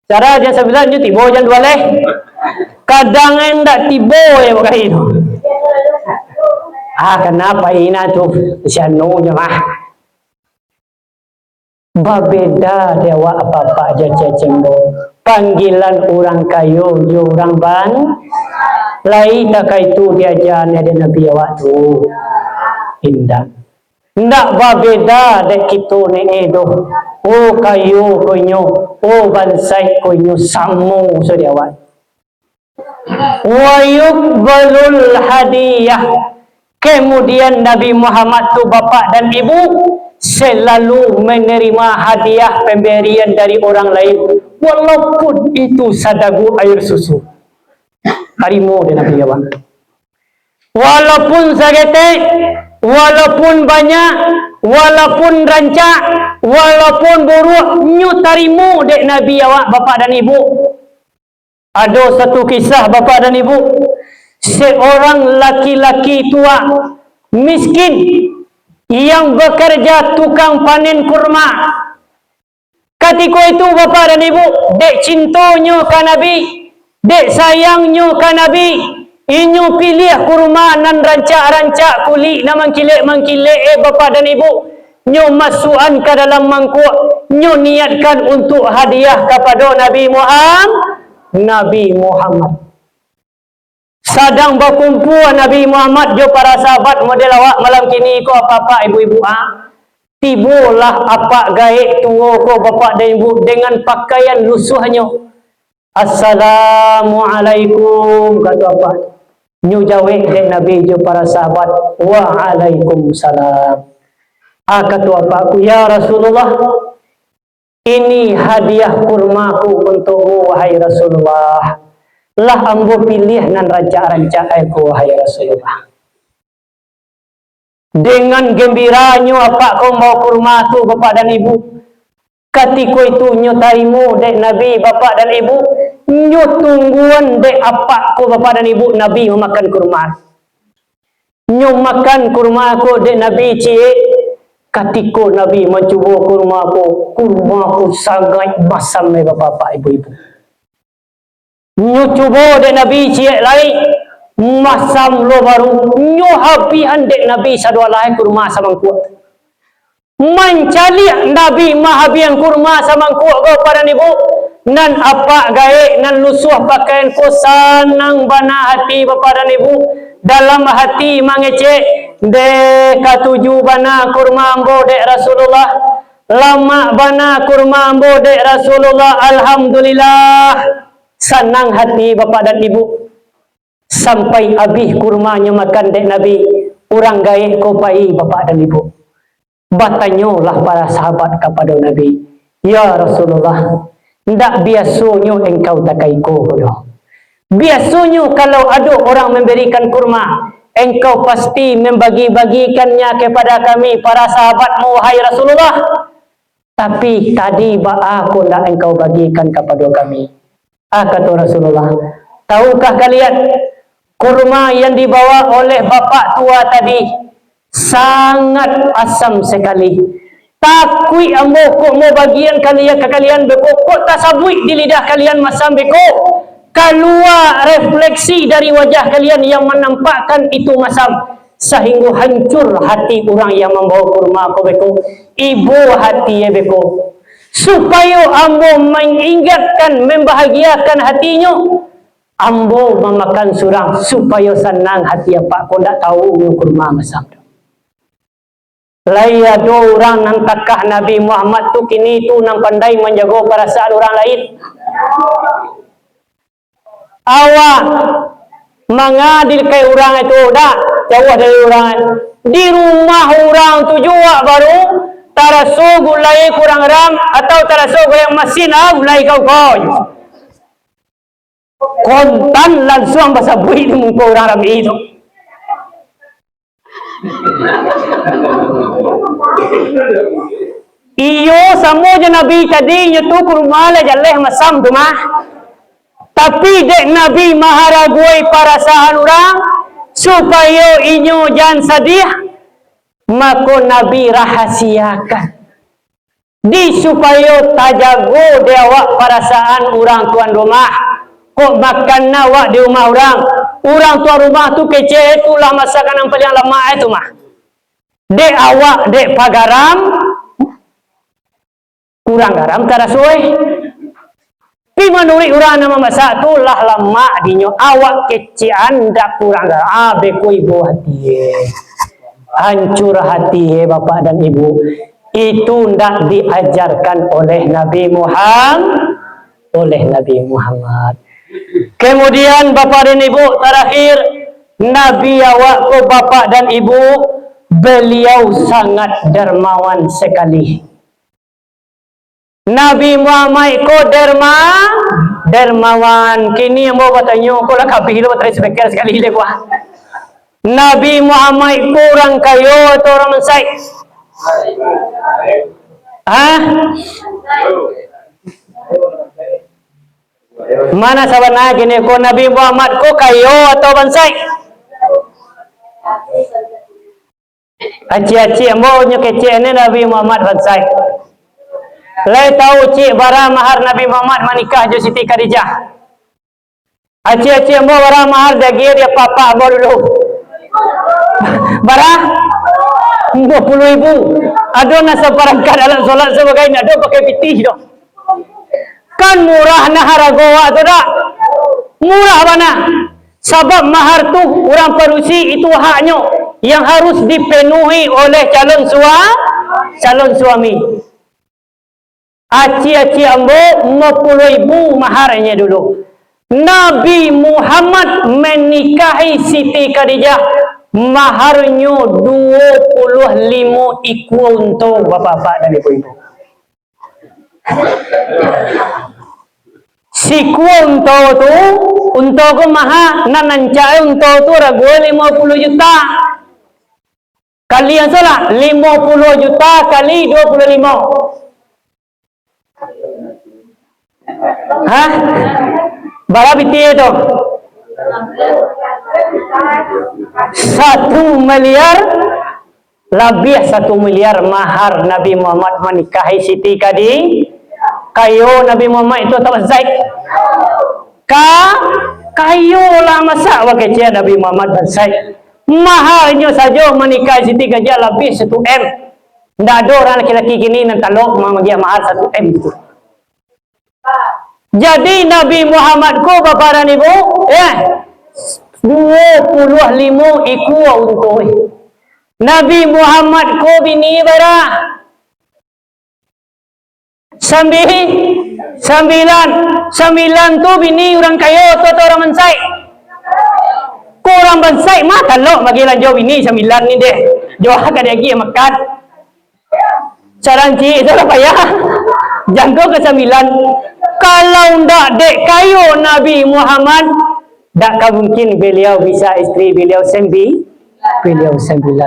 Cara jam 9 je tiba jam 2 leh. Kadang endak tiba ya pakai itu. Kenapa ini tu? Sianu je mah. Berbeda dewa apa-apa aja cecembo. Panggilan orang kayu, orang ban. Lai tak itu diajar ada Nabi awak tu. Indah. Ndak berbeda dek kita ni edo. Oh kayu konyo, oh bansai konyo samu sediawat. Wa yuqbalul hadiyah. Kemudian Nabi Muhammad tu bapak dan ibu selalu menerima hadiah pemberian dari orang lain, walaupun itu sadagu air susu. Harimu dan Nabi awak. Walaupun sagete, walaupun banyak, walaupun rancak, walaupun buruk, nyu tarimu dek Nabi awak bapak dan ibu. Ada satu kisah bapak dan ibu, seorang laki-laki tua miskin yang bekerja tukang panen kurma. Ketika itu bapak dan ibu, dek cintanya ke Nabi, dek sayangnya ke Nabi, inyo pilih kurma nan rancak-rancak kulit na mangkilek bapak dan ibu, nyo masukan ke dalam mangkuk, nyo niatkan untuk hadiah kepada Nabi Muhammad. Sedang berkumpul Nabi Muhammad jo para sahabat model awak malam kini ko apa-apa ibu-ibu tibulah apa gaik tua ko bapak dan ibu dengan pakaian lusuhnya. Assalamualaikum kata apa? Nyu jawab dan Nabi jo para sahabat, waalaikumsalam. Kata apa aku, ya Rasulullah, ini hadiah kurmaku untukmu wahai Rasulullah. Lah ambo pilih nan rancak-rancak aku wahai Rasulullah. Dengan gembiranya apa kau mau kurma tu bapak dan ibu. Ketika itu nyo tarimu dek Nabi bapak dan ibu, nyo tungguan dek apa kau bapak dan ibu Nabi memakan kurma. Nyo makan kurma ko dek Nabi cik. Ketika Nabi mencuba kurma ko sangat masam bapak ibu-ibu. Nyo cuba dek Nabi cik lain masam lo baru nyo habihan dek Nabi sadua lain kurma samang kuat. Mencari Nabi mahabian kurma samang kuat ko pada ibu nan apa gae nan lusuh pakaian ko sanang bana hati bapa dan ibu dalam hati mangece de katuju bana kurma ambo de Rasulullah lama bana kurma ambo de Rasulullah. Alhamdulillah senang hati bapa dan ibu sampai habis kurmanya makan dek Nabi. Orang gae ko pai bapa dan ibu batanyolah para sahabat kepada Nabi, ya Rasulullah, ndak biasanya engkau takai ko bodoh. Biasanya kalau ada orang memberikan kurma, engkau pasti membagi-bagikannya kepada kami para sahabatmu, hai Rasulullah. Tapi tadi aku ndak engkau bagikan kepada kami. Kata Rasulullah, tahukah kalian kurma yang dibawa oleh bapak tua tadi sangat asam sekali. Takui ambo kok mau bagian kalian ke kalian beko kok tasabui di lidah kalian masam beko. Keluar refleksi dari wajah kalian yang menampakkan itu masam sehingga hancur hati orang yang membawa kurma ko beko. Ibu hati ya beko. Supaya ambo mengingatkan membahagiakan hatinya. Ambo memakan surang supaya senang hati apa ko ndak tahu kurma masam. Laya do orang nang takah Nabi Muhammad tu kini tu nang pandai menjaga perasaan orang lain. Awak mengadil ke orang itu dah jauh dari orang. Di rumah orang tu juga baru taraso gulai kurang ram atau taraso yang mesin gulai kau kontan langsung bahasa bui muka orang ram itu. Iyo samo je Nabi tadi nyetu kurmala jaleh masam tu mah. Tapi dek Nabi maharagui perasaan orang supaya inyo jangan sedih, maka Nabi rahasiakan. Di supaya tajago dewa perasaan orang tuan rumah. Kok makan nawak di rumah orang. Orang tuan rumah tu kece itulah masakan yang paling lama itu mah. Dek awak dek pagaram kurang garam tarasuai. Pi menurut orang nama masak tu lah lama dinyo awak kece anda kurang garam. Beko ibu hati. Hancur hati bapak dan ibu. Itu ndak diajarkan oleh Nabi Muhammad. Kemudian bapak dan ibu terakhir Nabi awak ko bapak dan ibu beliau sangat dermawan sekali. Nabi Muhammad ko dermawan. Kini yang mau bertanya ko lah kabih lo terus spekir sekali le gua. Nabi Muhammad kurang kayo atau orang mensai? Mana sabana gini ko Nabi Muhammad ko kayo atau bansai? Aci-aci ambo nyo kece ne Nabi Muhammad bansai. Lai tahu cik bara mahar Nabi Muhammad menikah jo Siti Khadijah. Aci-aci ambo bara mahar dagir dia papa ambo dulu. Bara 50,000. Ada nasa perangkat dalam solat sebagai ada pakai pitih doh. Kan murah nah haragowa tu dak. Murah mana? Sebab mahar tu orang Parusi itu haknya yang harus dipenuhi oleh calon suami. Aci-aci ambo 50,000 maharnya dulu. Nabi Muhammad menikahi Siti Khadijah maharnya 25 ikut untuk bapak-bapak dan ibu-ibu. Siku untuk tu untuk mahar nanancai untuk tu ragu 50 juta. Kalian salah 50 juta kali 25. Hah? Berapa biti itu? 1 miliar lebih 1 miliar mahar Nabi Muhammad menikahi Siti Khadijah. Kayo Nabi Muhammad itu atau Zaid? Kayo lah masa wakil Nabi Muhammad dan Zaid. Mahalnya saja menikahi Siti Khadijah lebih 1 M. Tidak ada orang laki-laki kini yang talok mengajar mahal 1 M itu. Jadi Nabi Muhammad ko bapa dan ibu 25 ikut untuk Nabi Muhammad ko bini bara sembilan tu bini orang kayo tu orang mensai kurang mensai mata lo bagi lanjau bini 9 ni deh jauh kan lagi makan carang ci itu apa ya jangkau ke 9 kalau ndak dek kayo Nabi Muhammad tak mungkin beliau bisa istri beliau 9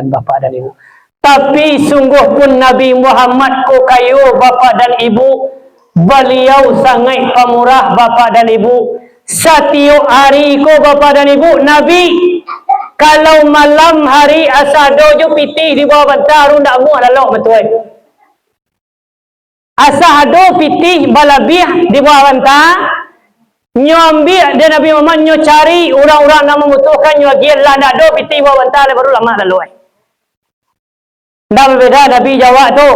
bapa dan ibu. Tapi sungguh pun Nabi Muhammad ko kayo bapa dan ibu, beliau sangat pemurah bapa dan ibu. Setiap hari ko bapa dan ibu Nabi kalau malam hari asado jo piti di bawah bantar ndak mu lalok betul. Asado piti balabih di bawah bantar nyambi dan Nabi Muhammad nyo cari orang-orang yang membutuhkan nyo gilah nak do piti bawah bantal baru lama lalu dah berbeda Nabi jawab tu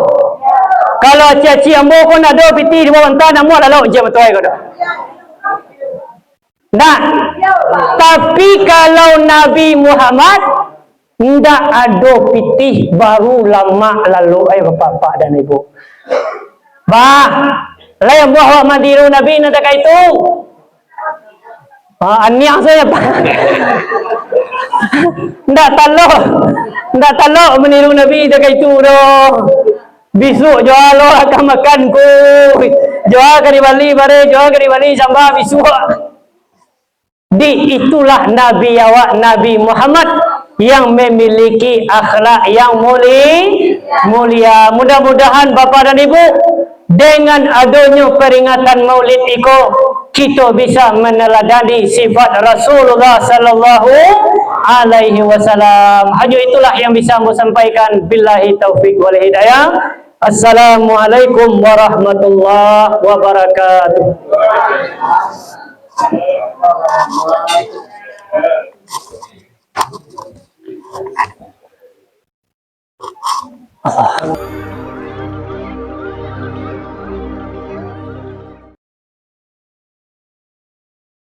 kalau cici ambo ko nak do piti di bawah bantal namu lalu je betul ko dah nah tapi kalau Nabi Muhammad ndak ada piti baru lama lalu bapak-bapak dan ibu bah lain buah madiru Nabi nak itu aniang saya pak ndak talok meniru Nabi dah itu doh besok jual lo akan makan ku jual ke di Bali bare jual ke di Bali sambah besok di itulah Nabi awak Nabi Muhammad yang memiliki akhlak yang mulia mudah-mudahan bapa dan ibu dengan adanya peringatan Maulid itu kita bisa meneladani sifat Rasulullah sallallahu alaihi wasallam. Hanya itulah yang bisa saya sampaikan. Billahi taufik wal hidayah. Assalamualaikum warahmatullahi wabarakatuh.